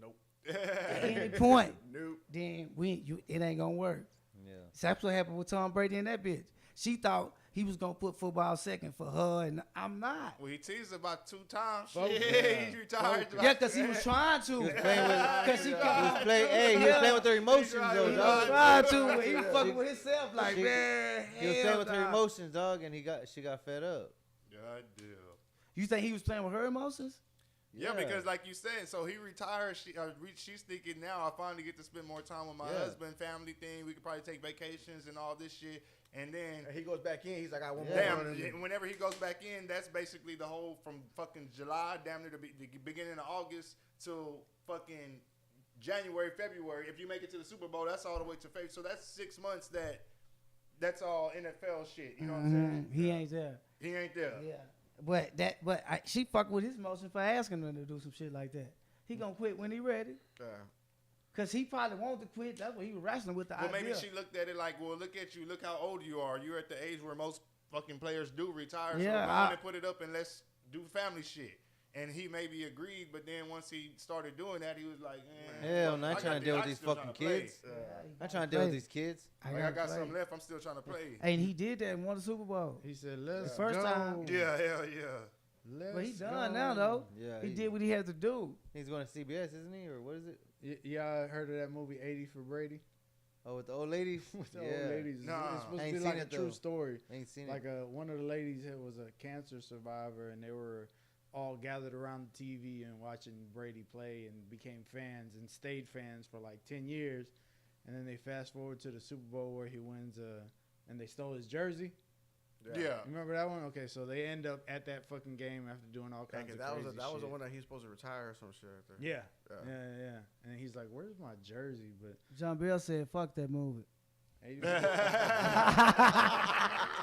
Nope. at any point, Nope. then it ain't gonna work. Yeah. So that's what happened with Tom Brady and that bitch. She thought he was gonna put football second for her, and I'm not. Well, he teased about 2 times. Focus. Yeah, he's retired. Yeah, because he was trying to. He was playing with. Because He was playing with their emotions, though, He was dog. trying to. He was fucking with himself like, She- man. He was hell playing with her nah. emotions, dog, and she got fed up. God damn. You think he was playing with her emotions? Yeah, because like you said, so he retired. She's thinking now I finally get to spend more time with my husband, family thing. We could probably take vacations and all this shit. And then And he goes back in. He's like, I want Yeah. more. damn, whenever he goes back in, that's basically the whole from fucking July damn near the beginning of August till fucking January, February. If you make it to the Super Bowl, that's all the way to February. So that's 6 months that's all NFL shit. You know what I'm saying? He ain't there. He ain't there. Yeah. But she fucked with his emotions for asking him to do some shit like that. He gonna quit when he ready. Yeah. Cause he probably wanted to quit. That's what he was wrestling with the Well, idea. maybe she looked at it like, well, look at you. Look how old you are. You're at the age where most fucking players do retire. Yeah, So go on and put it up and let's do family shit. And he maybe agreed, but then once he started doing that, he was like, Hell, no, I ain't got trying to deal with I'm these still fucking trying to play. kids. Yeah, he I'm trying to deal with these kids. Like, I got something left. I'm still trying to play. And he did that and won the Super Bowl. He said, "Let's First go." time. Yeah, hell yeah. Let's But he done go. now though. Yeah, He did what he had to do. He's going to CBS, isn't he, or what is it? Y'all heard of that movie 80 for Brady? Oh, with the old lady. With the Yeah. old ladies. Nah. It's supposed I to ain't be seen like a it, true though. story. Ain't seen Like it. one of the ladies was a cancer survivor, and they were all gathered around the TV and watching Brady play and became fans and stayed fans for like 10 years. And then they fast forward to the Super Bowl where he wins and they stole his jersey. Yeah. You remember that one? Okay, so they end up at that fucking game after doing all kinds of that crazy was that was the shit. one that he's supposed to retire or some shit. Right there. Yeah. Yeah. Yeah. And he's like, "Where's my jersey?" But John Bell said, "Fuck that movie." 80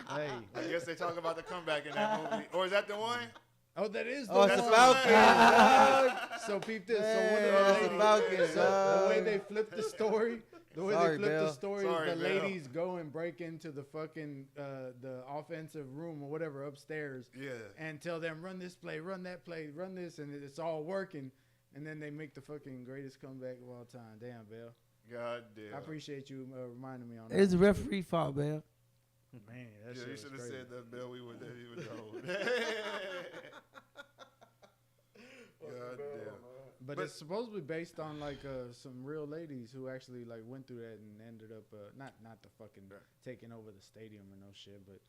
Hey, I guess they talk about the comeback in that movie. Or is that the one? Oh, that is the Oh, it's the one. Falcons. So peep this. Yeah, So one of the it's the ladies, Falcons, so the way dog. they flip the story, Sorry, Bill. is Sorry, the Bill. ladies go and break into the fucking the offensive room or whatever upstairs Yeah. and tell them run this play, run that play, run this, and it's all working. And then they make the fucking greatest comeback of all time. Damn, Bill. God damn. I appreciate you reminding me on that. It's the referee fault, Bell. Man, that Yeah, shit you was should have crazy. said that, Bill. We would know. God damn. But it's supposedly based on like some real ladies who actually like went through that and ended up not the fucking taking over the stadium or no shit, but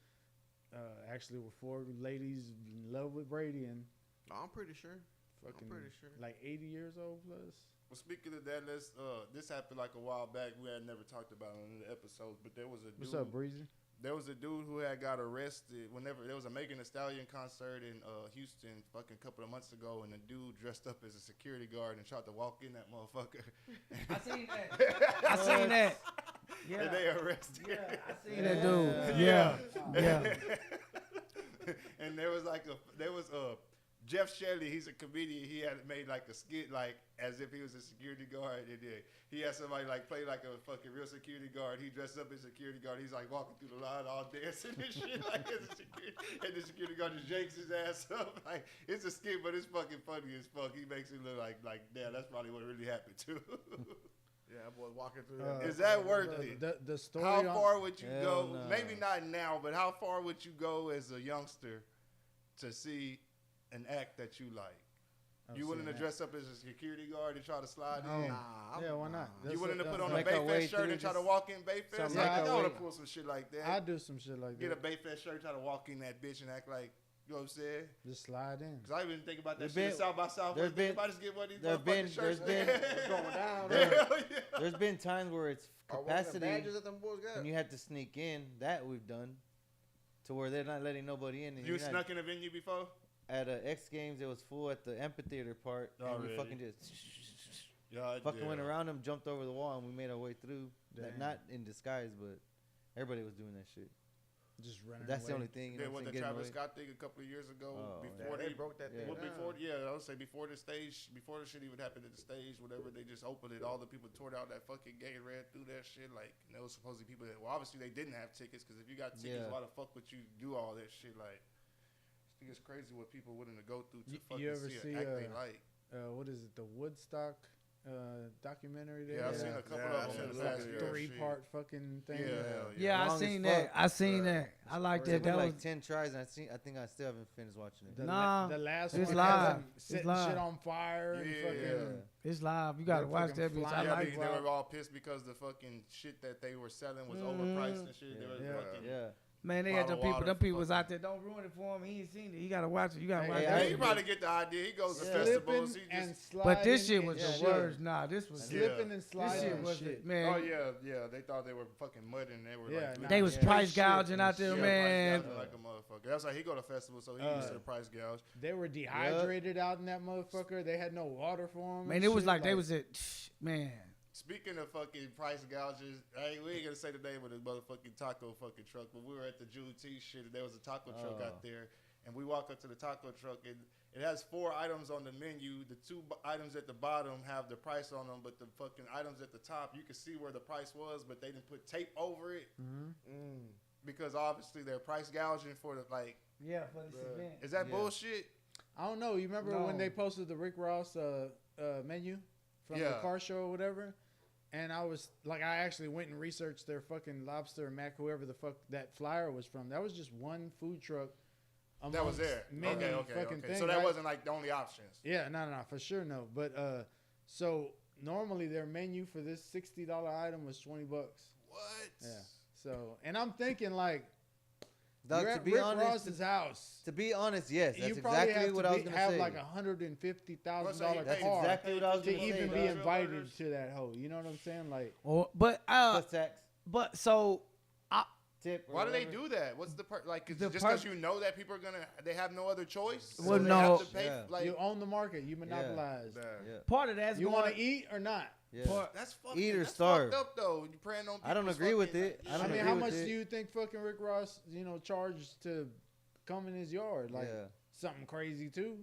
actually were 4 ladies in love with Brady and I'm pretty sure. fucking pretty sure. like 80 years old plus. Well, speaking of that, this happened like a while back. We had never talked about it in the episodes, but there was a dude. What's up, Breezy? There was a dude who had got arrested whenever there was a Megan Thee Stallion concert in Houston fucking a couple of months ago, and the dude dressed up as a security guard and tried to walk in that motherfucker. I seen that. I seen that. Yeah. And they arrested him. Yeah, I seen that dude. Yeah. Yeah. And there was Jeff Shelley, he's a comedian. He had made like a skit like as if he was a security guard. And he had somebody like play like a fucking real security guard. He dressed up as a security guard. He's like walking through the line all dancing and shit like as a security. And the security guard just yanks his ass up. Like it's a skit, but it's fucking funny as fuck. He makes it look like damn, that's probably what really happened too. Yeah, that boy walking through that. Is that worth it? The story. How far would you Hell go? no. Maybe not now, but how far would you go as a youngster to see an act that you like? I've You willing to seen that. dress up as a security guard and try to slide in? Yeah, why not? You willing to put on a Make our way Bayfest shirt through and try to this- walk in Bayfest? Something Like, like I that. want to pull some shit like that. I do some shit like Get a that. Bayfest shirt, try to walk in that bitch and act like, you know what I'm saying? Just slide in. Because I even think about that There's shit been- South by Southwest. there's been- Everybody just get one of these there's been- motherfucking shirts. there's been- Going down. Hell yeah. There's been times where it's Or one of the capacity badges that them boys got. and you had to sneak in. That we've done to where they're not letting nobody in. And You you're not- snuck in a venue before? at X Games. It was full at the amphitheater part, and we Already. fucking just Yeah, fucking went around them, jumped over the wall, and we made our way through. Damn. Not in disguise, but everybody was doing that shit. Just But running that's the away. only thing. You They know went what the I'm saying, Travis getting away. Scott thing a couple of years ago. Oh, before They broke that Yeah. thing Well, down. before, yeah, I would say before the stage, before the shit even happened at the stage, whatever, they just opened it. All the people tore out that fucking gate, ran through that shit. Like, and there was supposedly people that, well, obviously they didn't have tickets, because if you got tickets, Yeah. why the fuck would you do all that shit? Like, I think it's crazy what people willing to go through to You fucking ever see see, an act they like. What is it? The Woodstock documentary there. Yeah, I've seen a couple Yeah, of I've them in seen the a past couple, year. yeah. Three-part fucking thing. Yeah, hell yeah. Yeah, I Long as seen fuck. that. I seen that. I like It that. took That like was 10 tries, and I think I still haven't finished watching it. The, Nah, the last it's one live. has them It's setting live. shit on fire and Yeah. fucking. it's live. You gotta They're watch fucking that bitch. I flying. Yeah, like they Wow. were all pissed because the fucking shit that they were selling was Mhm. overpriced and shit. They were Yeah. fucking. Yeah. Man, they had Bottle them people. water Them for people was fucking- out there. Don't ruin it for him. He ain't seen it. He gotta watch it. You gotta Hey, watch hey, Yeah, that. you probably get the idea. He goes to Yeah. festivals. Slipping He and just. sliding. But this shit was and the shit. worst. Nah, this was Yeah. Slipping and this sliding shit and was shit. man. Oh yeah. They thought they were fucking mudding. They were Yeah, like, nah, They was Yeah. price Straight shit gouging out and there, shit. man. Price gouging like a motherfucker. That's why he go to festivals, so he used to the price gouge. They were dehydrated out in that motherfucker. They had no water for them. Man, it was like they was at man. Speaking of fucking price gouges, we ain't gonna say the name of the motherfucking taco fucking truck, but we were at the Juneteenth shit, and there was a taco truck out there, and we walk up to the taco truck, and it has 4 items on the menu. The 2 items at the bottom have the price on them, but the fucking items at the top, you can see where the price was, but they didn't put tape over it because obviously they're price gouging for the like. Yeah, for this event. Is that Yeah. bullshit? I don't know. You remember No. when they posted the Rick Ross menu from the Yeah. car show or whatever? And I was like, I actually went and researched their fucking lobster and mac, whoever the fuck that flyer was from. That was just one food truck. That was amongst there. many Okay. fucking things, So that right? wasn't like the only options. Yeah, no, for sure no. But so normally their menu for this $60 item was $20. What? Yeah. So, and I'm thinking like, Dog, you're to at be Rick honest, Ross's house. to be honest, yes, that's You probably exactly have what to I was gonna have say. like $150,000 That's car exactly what I was to gonna even say. be dog. invited to that hoe. You know what I'm saying? Like, But Plus tax, so tip. or Why do they whatever. do that? What's the part? Like, is The it just part- because you know that people are gonna, they have no other choice? Well, they no. have to pay, Yeah. like, you own the market. You monopolize. Yeah, part of that's You going. want to eat or not? yeah. that's fucking, Eat or that's starve. fucked up though. You praying on. I don't people's agree with fucking- it. I I don't mean, agree how with much it. do you think fucking Rick Ross, charged to come in his yard? Like Yeah. something crazy too.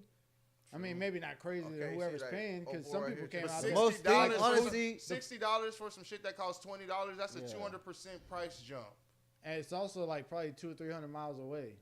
I mean, maybe not crazy to Okay, whoever's see, like, paying, because oh, some boy, people here, came but out. $60 there. Most things, for- honestly, $60 for some shit that costs $20. That's a Yeah. 200% price jump. And it's also like probably 200 or 300 miles away.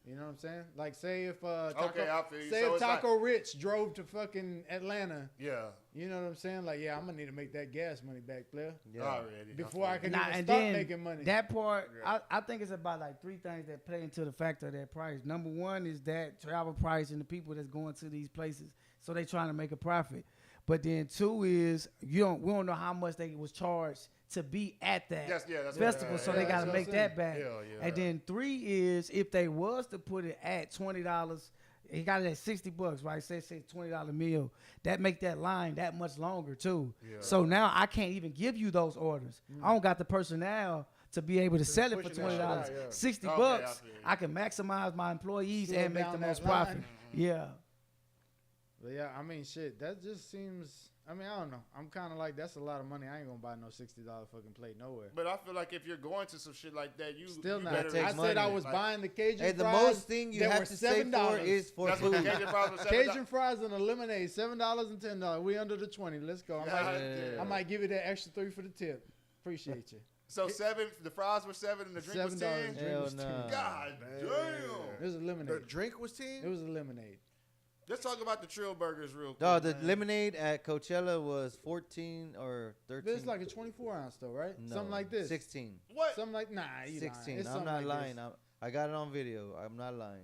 You know what I'm saying? Like, say if Taco, Okay, I feel you. say So if it's like- Taco Rich drove to fucking Atlanta. Yeah. You know what I'm saying? Like, yeah, I'm gonna need to make that gas money back, player, Yeah. Already. before I can Nah, even and start then making money. that part, Yeah. I think it's about like 3 things that play into the factor of that price. Number one is that travel price and the people that's going to these places, so they trying to make a profit. But then 2 is we don't know how much they was charged to be at that That's festival, so they yeah, got that's to what make I'm that saying. back. Yeah. And then 3 is if they was to put it at $20, he got it at $60, right? Say $20 meal. That make that line that much longer too. Yeah. So now I can't even give you those orders. I don't got the personnel to be able to sell it for pushing that shit $20. out, yeah. $60 Okay, bucks, I feel you. I can maximize my employees Slow and make down the that most line. profit. Yeah. But yeah, I mean, shit, that just seems. I mean, I don't know. I'm kind of like, that's a lot of money. I ain't gonna buy no $60 fucking plate nowhere. But I feel like if you're going to some shit like that, you Still you not. better- take I money. said I was Like- buying the Cajun Hey, the fries. most thing you that have were to say for $7. is for That's what the food. Cajun fries was Cajun fries and a lemonade, $7 and $10. We under the 20. Let's go. Yeah. I might give you that extra 3 for the tip. Appreciate you. So 7, the fries were 7 and the drink was $7. 10. Drink Hell was 10. nah. God It damn. was a The lemonade. drink was It 10. was a lemonade. Let's talk about the Trill Burgers real quick. Dog, the man. lemonade at Coachella was 14 or 13. But it's like a 24 ounce though, right? No, Something like this. 16. What? Something like, nah, you 16. lying. It's I'm something not like lying. this. I got it on video. I'm not lying.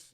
years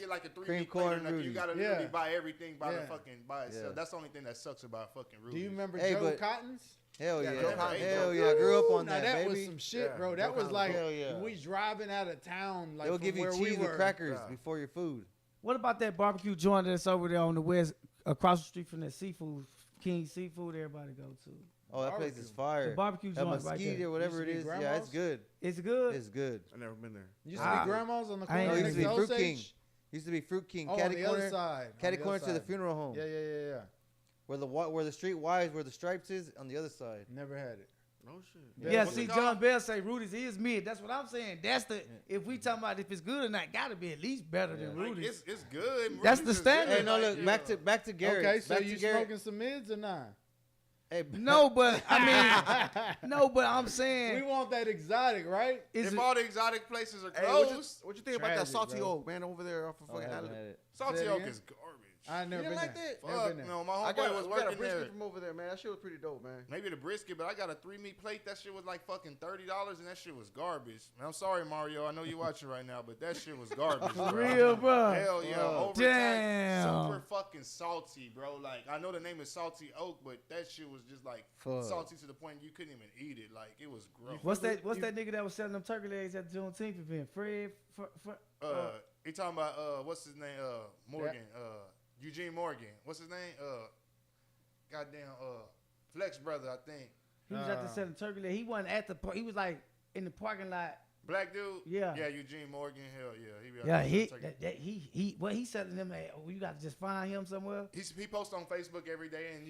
get like a 3 cream week corn plate. You gotta literally buy everything by the fucking by itself. Yeah. That's the only thing that sucks about fucking Rudy's. Do you remember Hey, Joe but- Cottons? Hell yeah. Joe Cotton. Hell yeah. I grew up on Now that, that baby. was some shit, Yeah, bro. Joe That was Cotton. like Hell yeah. we driving out of town, like They'll from give you where cheese we and were. crackers Yeah. before your food. What about that barbecue joint that's over there on the west, across the street from that seafood, King Seafood? Everybody go to. Oh, that place is fire. The barbecue El joint right Mesquite there. or whatever it Used to is. be Yeah, Grandma's? it's good. It's good. It's good. I never been there. Used to be grandma's on the I corner. ain't No, it next used to be to Fruit Osage? King. Used to be Fruit King. Oh, on Caddy the other corner. side. Caddy On the corner other to the side. funeral home. Yeah. Where the street wise, where the stripes is on the other side. Never had it. No shit. Yeah, What's see, it John called? Bell say Rudy's is mid. That's what I'm saying. That's the if we talking about if it's good or not, gotta be at least better than Like, Rudy's. it's good. That's Rudy's the is standard. good. Hey, no, Like, look, back to Garrett. Okay, so back you to Garrett. smoking some mids or not? Hey, No, but I mean, no, but I'm saying We want that exotic, right? is If it, all the exotic places are Hey, closed, what you think about that Tragic, salty bro. oak, man, over there off of Oh, I fucking haven't Adler? had it. Salty Say it Oak again? is garbage. I never You been didn't like there. that? Never Fuck been there. no, my I homeboy got, was we got a working brisket there. from over there, man. That shit was pretty dope, man. Maybe the brisket, but I got a 3-meat plate. That shit was like fucking $30, and that shit was garbage. Man, I'm sorry, Mario. I know you watching right now, but that shit was garbage. for bro. real, bro? Hell yeah, overtaxed, Damn. super fucking salty, bro. Like I know the name is Salty Oak, but that shit was just like Fuck. salty to the point you couldn't even eat it. Like it was gross. What's that nigga that was selling them turkey legs at the Juneteenth event? Fred. He talking about what's his name? Morgan. Eugene Morgan. What's his name? Goddamn. Flex brother, I think. He was out there selling turkey legs. He wasn't at the. He was like in the parking lot. Black dude. Yeah. Yeah, Eugene Morgan. Hell yeah. He be out Yeah, there selling turkey. he selling them at. Oh, you got to just find him somewhere. He posts on Facebook every day, and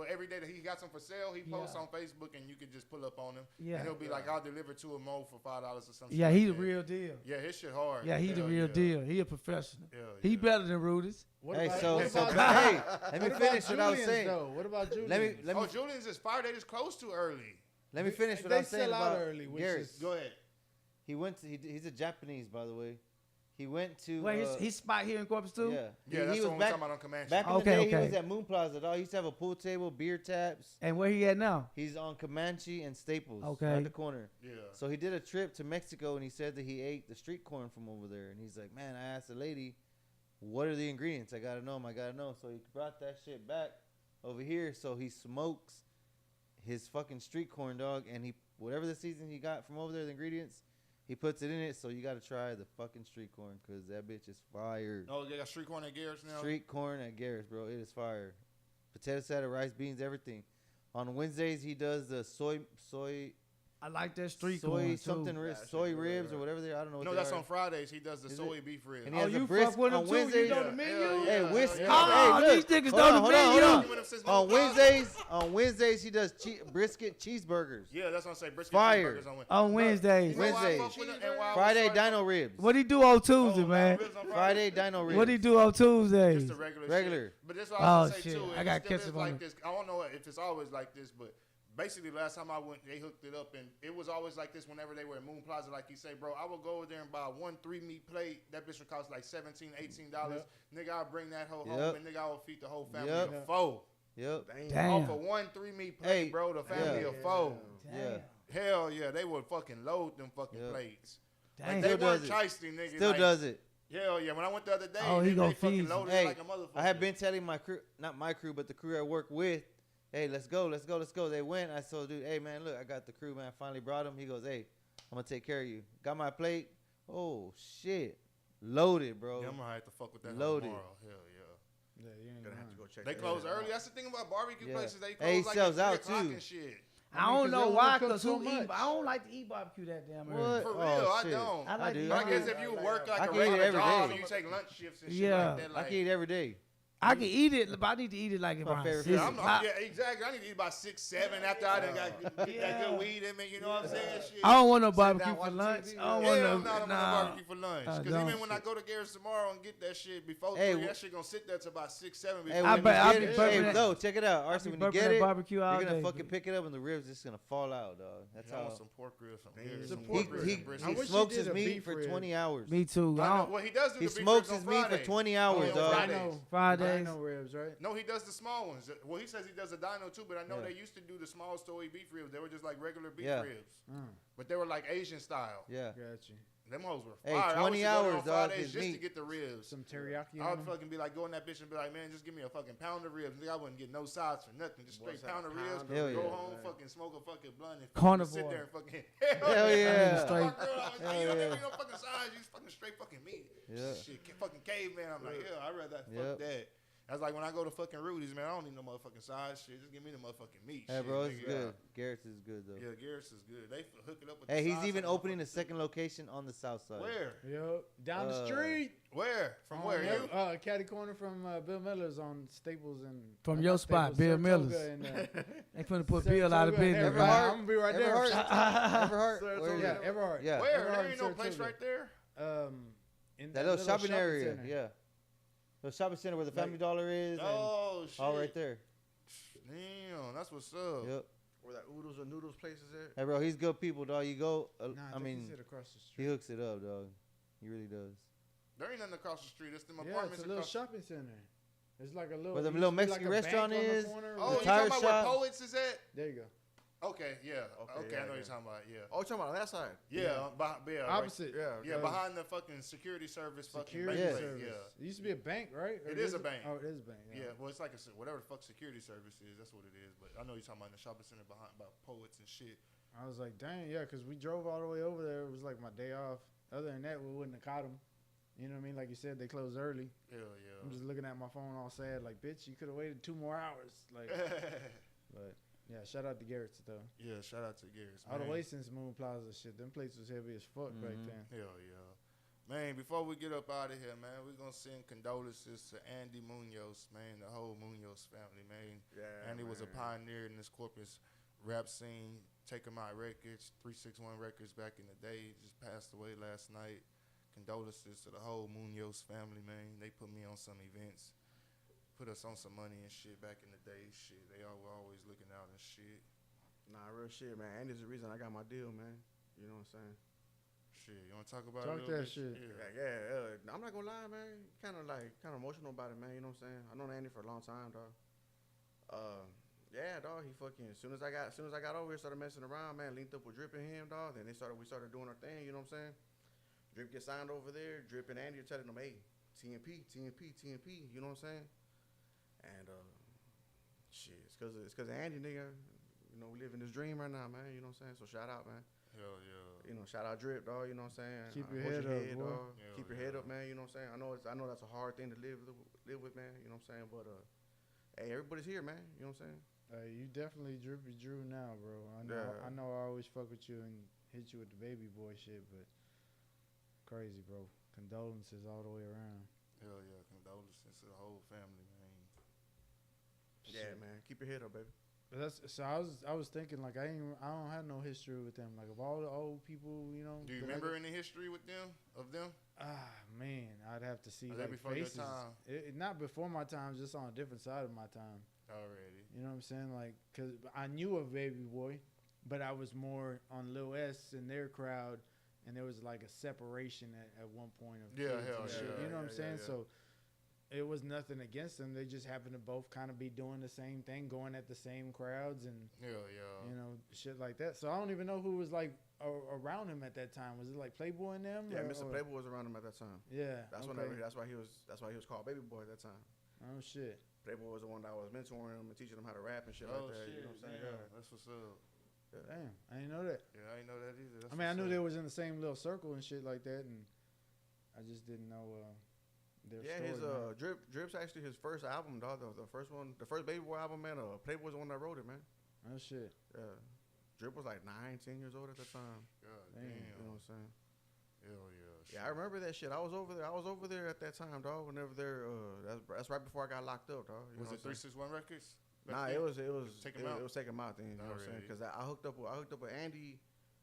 every day that he got some for sale, he posts on Facebook, and you can just pull up on him. Yeah. And he'll be like, "I'll deliver to a mo for $5 or something." Yeah, he the real deal. Yeah, his shit hard. Yeah, he the Hell real yeah. deal. He a professional. Hell He yeah. better than Rudy's. What Hey, about- so what about- hey, let me what finish about what I was Julian's, saying. though? What about Julian? Let me Oh, Julian's is fire. They just closed too early. let me finish what They I'm saying sell out about early, which Garrett. is- Go ahead. He went to. He's a Japanese, by the way. He went to. Wait, his spot here in Corpus too? Yeah, Yeah, that's he the was one we're back. talking about on Comanche. Back in Okay, the day, okay. he was at Moon Plaza. Dog. He used to have a pool table, beer taps. And where he at now? He's on Comanche and Staples, Okay. right the corner. Yeah. So he did a trip to Mexico, and he said that he ate the street corn from over there. And he's like, man, I asked the lady, what are the ingredients? I gotta know 'em, I gotta know. So he brought that shit back over here. So he smokes his fucking street corn, dog, and he whatever the season he got from over there, the ingredients, he puts it in it. So you gotta try the fucking street corn, cause that bitch is fire. Oh, they got street corn at Garrett's now. Street corn at Garrett's, bro. It is fire. Potato salad, rice, beans, everything. On Wednesdays, he does the soy I like that street corn too. something soy ribs or whatever they. I don't know. What No, they that's are. on Fridays. He does the Is soy beef ribs. And he Oh, has a you brisk fuck with him on too? Wednesdays. You know the menu? Hell Hey, yeah, whiskey. hell yeah. Oh, Hey, these look. niggas Hold know on, the hold on, menu. hold on. With him since On Moon Plaza. Wednesdays, he does brisket cheeseburgers. Yeah, that's what I'm saying. Brisket Fire. cheeseburgers on Wednesday. On Wednesdays. You know why I Wednesdays. fuck with him and why I was Friday, starting- dino ribs. What he do on Tuesday, Oh, man? ribs on Friday, dino ribs. What he do on Tuesdays? Just the regular. Regular. Shit. But that's what I was Oh, gonna say shit. too. I and gotta it still catch is up on like it. this. I don't know if it's always like this, but basically last time I went, they hooked it up, and it was always like this whenever they were at Moon Plaza. Like you say, bro, I would go over there and buy 1 3-meat plate. That bitch would cost like $17, $18. Nigga, I'll bring that whole home, Yep. and nigga, I will feed the whole family Yep. of 4. Yep. Damn. Off of 1 3-meat plate, Hey. bro, the family Yeah. of 4. Yeah. Hell yeah, they would fucking load them fucking Yep. plates. Damn. Like, they Still weren't does it. chasing niggas. Still like, does it. Hell yeah, when I went the other day, Oh, he they gonna fucking feed you. loaded Hey, it like a motherfucker. I have been telling my crew, not my crew, but the crew I work with, hey, let's go. They went. I told dude, hey, man, look, I got the crew, man. I finally brought him. He goes, hey, I'm going to take care of you. Got my plate. Oh, shit. Loaded, bro. Yeah, I'm gonna have to fuck with that Loaded. tomorrow. Hell yeah. Yeah, you ain't Gonna have lying. to go check They that close shit early. out. That's the thing about barbecue Yeah. places. They Hey, close he like sells at 3 out, o'clock too. and shit. I mean, don't 'cause know they only why, cook cause so who eat? much. I don't like to eat barbecue that damn early. What? For real, Oh, I shit. don't. I like do. to I eat guess it. if you work like I a can eat it regular every job day. and you take lunch shifts and shit Yeah. like that, I like, can eat every day. I can eat it, but I need to eat it like My around favorite 6 food. yeah, exactly. I need to eat about 6, 7 after I done got get that Yeah. good weed in me. You know what I'm saying? Shit. I don't want no down, barbecue for watch lunch. TV. I don't Yeah, want I'm no. not on Nah. barbecue for lunch. I Because don't. even when I go to Garrett's tomorrow and get that shit before Hey, 3, that shit gonna sit there till about 6, 7. Hey, before I when it bet- you I'll get be it, burping hey, that- no, check it out. I Arson, be when you burping get that it, barbecue you're all going to day. fucking pick it up and the ribs just going to fall out, dog. That's I want how. some pork ribs, some Damn. ears, Some some pork pork ribs. ribs, He, and brisket. I he wish he smokes did his a meat beef for rib. 20 hours. Me too. I I know. don't, Well, he does do He the beef smokes ribs on his meat for Fridays. 20 Oh, hours, yeah, dog. Fridays. Fridays. Dino ribs, right? No, he does the small ones. Well, he says he does a dino too, but I know Yeah. they used to do the small soy beef ribs. They were just like regular beef Yeah. ribs, but they were like Asian style. Yeah. Got you. Them hoes were Hey, fire. 20 hours, dog, Fridays is just to meat. get the ribs. Some teriyaki. I on would them. fucking be like, go in that bitch and be like, man, just give me a fucking pound of ribs. Nigga, I wouldn't get no sides for nothing. Just straight Boy, pound of pound ribs. of Go ribs, home, man. fucking smoke a fucking blunt and Carnivore. sit there and fucking Hell yeah. Straight- My girl always like, Hell you don't yeah. give me no fucking sides. You just fucking straight fucking meat. Yeah. Shit, fucking caveman. I'm like, yeah, I'd rather Yep. fuck that. That's like when I go to fucking Rudy's, man. I don't need no motherfucking side shit. Just give me the motherfucking meat. Hey, shit, bro, it's nigga. good. Garrett's is good though. Yeah, Garrett's is good. They hook it up with. Hey, the he's sides even and opening a motherfucking- second location on the south side. Where? Yep. Down the street. Where? From where? Yeah, You? Caddy Corner from Bill Miller's on Staples and From not your spot, Staples, Bill Saratoga Miller's. and, They finna put Bill out of Saratoga and business. Everhart. Right? I'm gonna be right there. Everhart? Everhart? Saratoga. Where is Yeah, it? Everhart. Yeah. Where? Everhart There and ain't no place Saratoga. right there. In That little shopping area. center. Yeah. The shopping center where the Family Like- Dollar is. Oh shit! And all right there. Damn, that's what's up. Yep. Where that oodles or noodles place is at? Hey, bro, he's good people, dog. You go. Nah, I mean, he said across the he street. hooks it up, dog. He really does. There ain't nothing across the street. It's them Yeah, apartments it's a little across. shopping center. It's like a little. Where the it little used to be like Mexican a bank restaurant on the is? corner. Oh, The you tire talking about where shop? Poets is at? There you go. Okay, yeah. Okay, I know yeah, you're yeah. talking about. Yeah. Oh, you're talking about on that side? Yeah, right- Opposite. Yeah. behind the fucking security service. Security fucking bank service. place, It used to be a bank, right? Or It is a bank. Oh, it is a bank. Yeah. Well, it's like whatever the fuck security service is. That's what it is. But I know you're talking about in the shopping center behind about Poets and shit. I was like, dang, yeah, because we drove all the way over there. It was like my day off. Other than that, we wouldn't have caught them. You know what I mean? Like you said, they closed early. Hell yeah. I'm just looking at my phone all sad, like, bitch, you could have waited 2 more hours. Like, but yeah, shout out to Garrett's though. Yeah, shout out to Garrett's. All the man. way since Moon Plaza shit, them plates was heavy as fuck back Mhm. then. Hell yeah. Man, before we get up out of here, man, we're going to send condolences to Andy Munoz, man, the whole Munoz family, man. Yeah. Andy was a man. pioneer in this Corpus rap scene, taking my records, 361 Records back in the day. Just passed away last night. Condolences to the whole Munoz family, man. They put me on some events, put us on some money and shit back in the day. Shit, they all were always looking out and shit. Nah, real shit, man. Andy's the reason I got my deal, man. You know what I'm saying? Shit, you want to talk about Talk it? a little that bit? shit. Yeah. I'm not gonna lie, man. Kind of emotional about it, man. You know what I'm saying? I known Andy for a long time, dog. Yeah, dog. He fucking as soon as I got over here, started messing around, man. Linked up with Drip and him, dog. Then we started doing our thing. You know what I'm saying? Drip gets signed over there. Drip and Andy are telling them, hey, TNP. You know what I'm saying? And shit, it's cause of Andy, nigga. You know, we living this dream right now, man. You know what I'm saying? So shout out, man. Hell yeah. You know, shout out Drip, dog. You know what I'm saying? Keep your Hold head up, boy. dog. Hell Keep your head yeah. up, man. You know what I'm saying? I know that's a hard thing to live with, man. You know what I'm saying? But hey, everybody's here, man. You know what I'm saying? You definitely Droopy Drew now, bro. Yeah. I know I always fuck with you and hit you with the baby boy shit, but crazy, bro. Condolences all the way around. Hell yeah. Condolences to the whole family, man. Yeah, man. Keep your head up, baby. But so I was thinking like I don't have no history with them. Like of all the old people, you know. Do you remember any history with them? Of them? Man, I'd have to see Was that like before your faces. time? Not before my time, just on a different side of my time. Already. You know what I'm saying? Like, cause I knew of Baby Boy, but I was more on Lil S and their crowd, and there was like a separation at one point of Yeah, kids hell and shit. yeah, You know what I'm saying? yeah. So it was nothing against them. They just happened to both kind of be doing the same thing, going at the same crowds, and Hell yeah. you know, shit like that. So I don't even know who was like around him at that time. Was it like Playboy and them? Yeah, or- Mr. or- Playboy was around him at that time. Yeah, That's okay. that's why he was called Baby Boy at that time. Oh shit. Playboy was the one that was mentoring him and teaching him how to rap and shit Oh like that. shit. You know what I'm saying? Yeah, that's what's up. Damn, I didn't know that. Yeah, I didn't know that either. That's I mean, I what's knew up. they was in the same little circle and shit like that, and I just didn't know their Yeah, story. his Drip's actually his first album, dog. The first one, the first Baby Boy album, man. Playboy was the one that wrote it, man. Oh shit. Yeah. Drip was like 9, 10 years old at the time. God Damn. damn. You know what I'm saying? Hell yeah. Yeah, I remember that shit. I was over there at that time, dog. Whenever they're that's right before I got locked up, dog. You Was know it what I'm saying? 361 Records? back Nah, then? it was Take 'em out? It was Take 'Em Out then. You know what I'm saying? Alrighty. Because I hooked up with Andy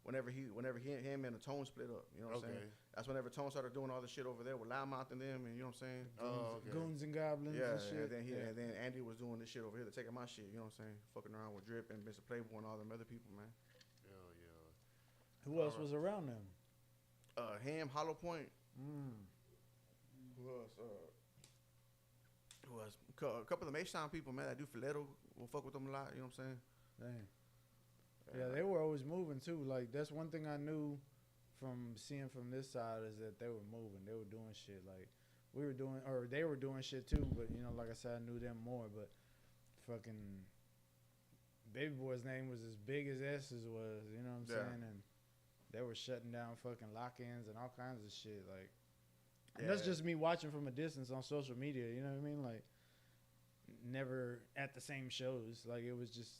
whenever him and the Tone split up. You know what I'm Okay. saying? That's whenever Tone started doing all the shit over there with Loudmouth and them, and you know what I'm saying? Oh, okay. Goons and goblins Yeah, and shit. and then Andy was doing this shit over here, to taking my shit. You know what I'm saying? Fucking around with Drip and Mr. Playboy and all them other people, man. Hell yeah. Who else was around them? Ham, Hollow Point. Mm. Who else? A couple of the H-Town people, man. That do Filetto. We'll fuck with them a lot. You know what I'm saying? Dang. Yeah, they were always moving too. Like that's one thing I knew from seeing from this side is that they were moving, they were doing shit like we were doing, or they were doing shit too. But you know, like I said, I knew them more. But fucking Baby Boy's name was as big as S's was. You know what I'm saying? And they were shutting down fucking lock-ins and all kinds of shit. Like, and that's just me watching from a distance on social media. You know what I mean? Like, never at the same shows. Like, it was just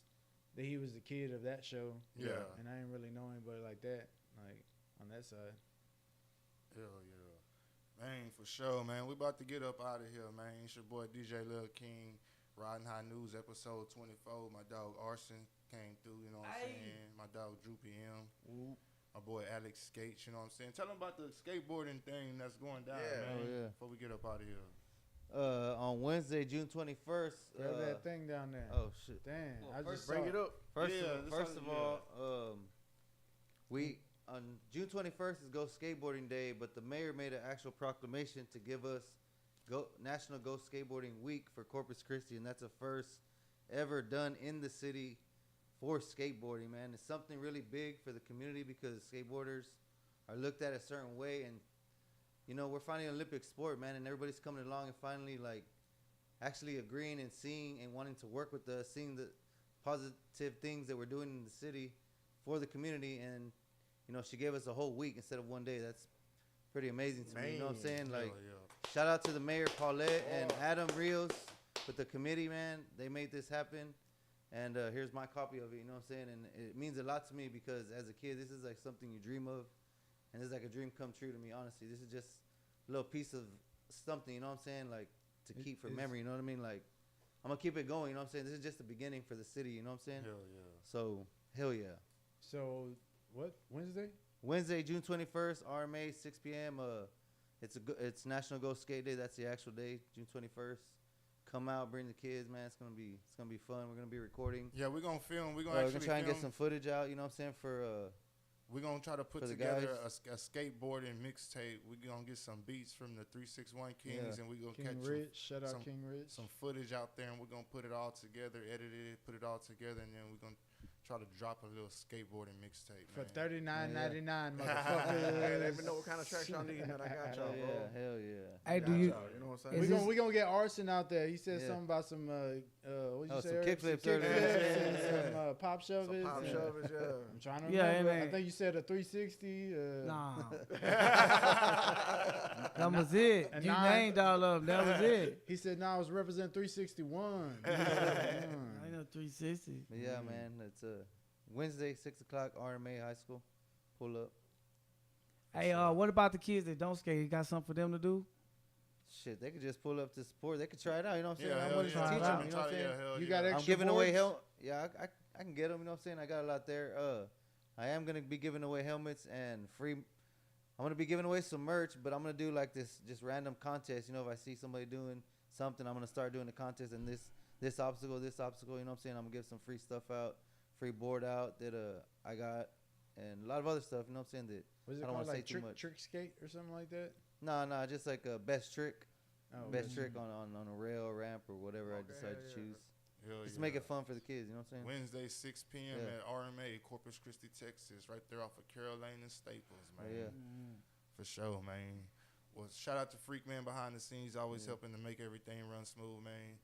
that he was the kid of that show. Yeah. And I didn't really know anybody like that. Like, on that side. Hell yeah. Man, for sure, man. We about to get up out of here, man. It's your boy DjLil King, Riding High News, episode 24. My dog Arson came through, you know what I'm saying? My dog Droopy M. My boy Alex Skates, you know what I'm saying? Tell them about the skateboarding thing that's going down, man, before we get up out of here. On Wednesday, June 21st. There's that thing down there. Oh, shit. Damn. Well, I Just just bring saw it up. First of all, we on June 21st is Go Skateboarding Day, but the mayor made an actual proclamation to give us National Go Skateboarding Week for Corpus Christi, and that's the first ever done in the city for skateboarding, man. It's something really big for the community because skateboarders are looked at a certain way, and you know, we're finally an Olympic sport, man, and everybody's coming along and finally like actually agreeing and seeing and wanting to work with us, seeing the positive things that we're doing in the city for the community. And you know, she gave us a whole week instead of one day. That's pretty amazing to me. You know what I'm saying? Like, shout out to the mayor, Paulette, and Adam Rios with the committee, man. They made this happen. And here's my copy of it, you know what I'm saying? And it means a lot to me because as a kid, this is like something you dream of. And it's like a dream come true to me, honestly. This is just a little piece of something, you know what I'm saying? Like, to keep for memory, you know what I mean? Like, I'm going to keep it going, you know what I'm saying? This is just the beginning for the city, you know what I'm saying? Hell yeah. So, hell yeah. So, what? Wednesday, June 21st, RMA, 6 p.m. It's National Go Skate Day. That's the actual day, June 21st. Come out, bring the kids, man. It's gonna be fun. We're gonna be recording. Yeah, we're gonna film. We're gonna try and get some footage out. You know what I'm saying? We're gonna try to put together a skateboarding mixtape. We're gonna get some beats from the 361 Kings, and we're gonna catch Shout out King Rich. Some footage out there, and we're gonna put it all together, edit it, put it all together, and then we're gonna try to drop a little skateboarding mixtape for $39.99, motherfuckers. Hey, let me know what kind of tracks y'all need, man. I got y'all, bro. Hell yeah. Hey, do you? You know what I'm saying? We gonna get Arson out there. He said something about some what you say? Some kickflips and some pop shovers. Some pop shovers, yeah. I'm trying to remember. I think you said a 360. Nah. That was it. You named all of them. That was it. He said, "No, I was representing 361." I know 360. But yeah, man. It's Wednesday, 6 o'clock, RMA High School. Pull up. Hey, what about the kids that don't skate? You got something for them to do? Shit, they could just pull up to support. They could try it out. You know what I'm saying? Yeah, I'm willing to teach them. You know what I'm saying? You got extra I'm giving boards? away help. Yeah, I can get them. You know what I'm saying? I got a lot there. I am gonna be giving away helmets and free. I'm gonna be giving away some merch, but I'm gonna do like this just random contest. You know, if I see somebody doing something, I'm gonna start doing the contest and this obstacle. You know what I'm saying? I'm gonna give some free stuff out, free board out that I got, and a lot of other stuff. You know what I'm saying? That was it I don't called want to like say too much. Trick skate or something like that? No, just like a best trick. Oh, Best trick on a rail or ramp or whatever I decide to choose. Just to make it fun for the kids, you know what I'm saying? Wednesday, 6 p.m. at RMA, Corpus Christi, Texas, right there off of Carroll Lane and Staples, man. For sure, man. Well, shout out to Freak Man behind the scenes, always helping to make everything run smooth, man.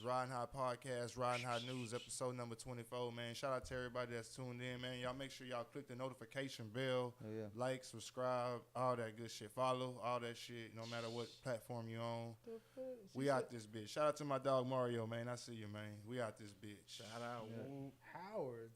Riding High Podcast, Riding High News, episode number 24, man. Shout out to everybody that's tuned in, man. Y'all make sure y'all click the notification bell, like, subscribe, all that good shit. Follow, all that shit, no matter what platform you on. We out this bitch. Shout out to my dog Mario, man. I see you, man. We out this bitch. Shout out. Howard's.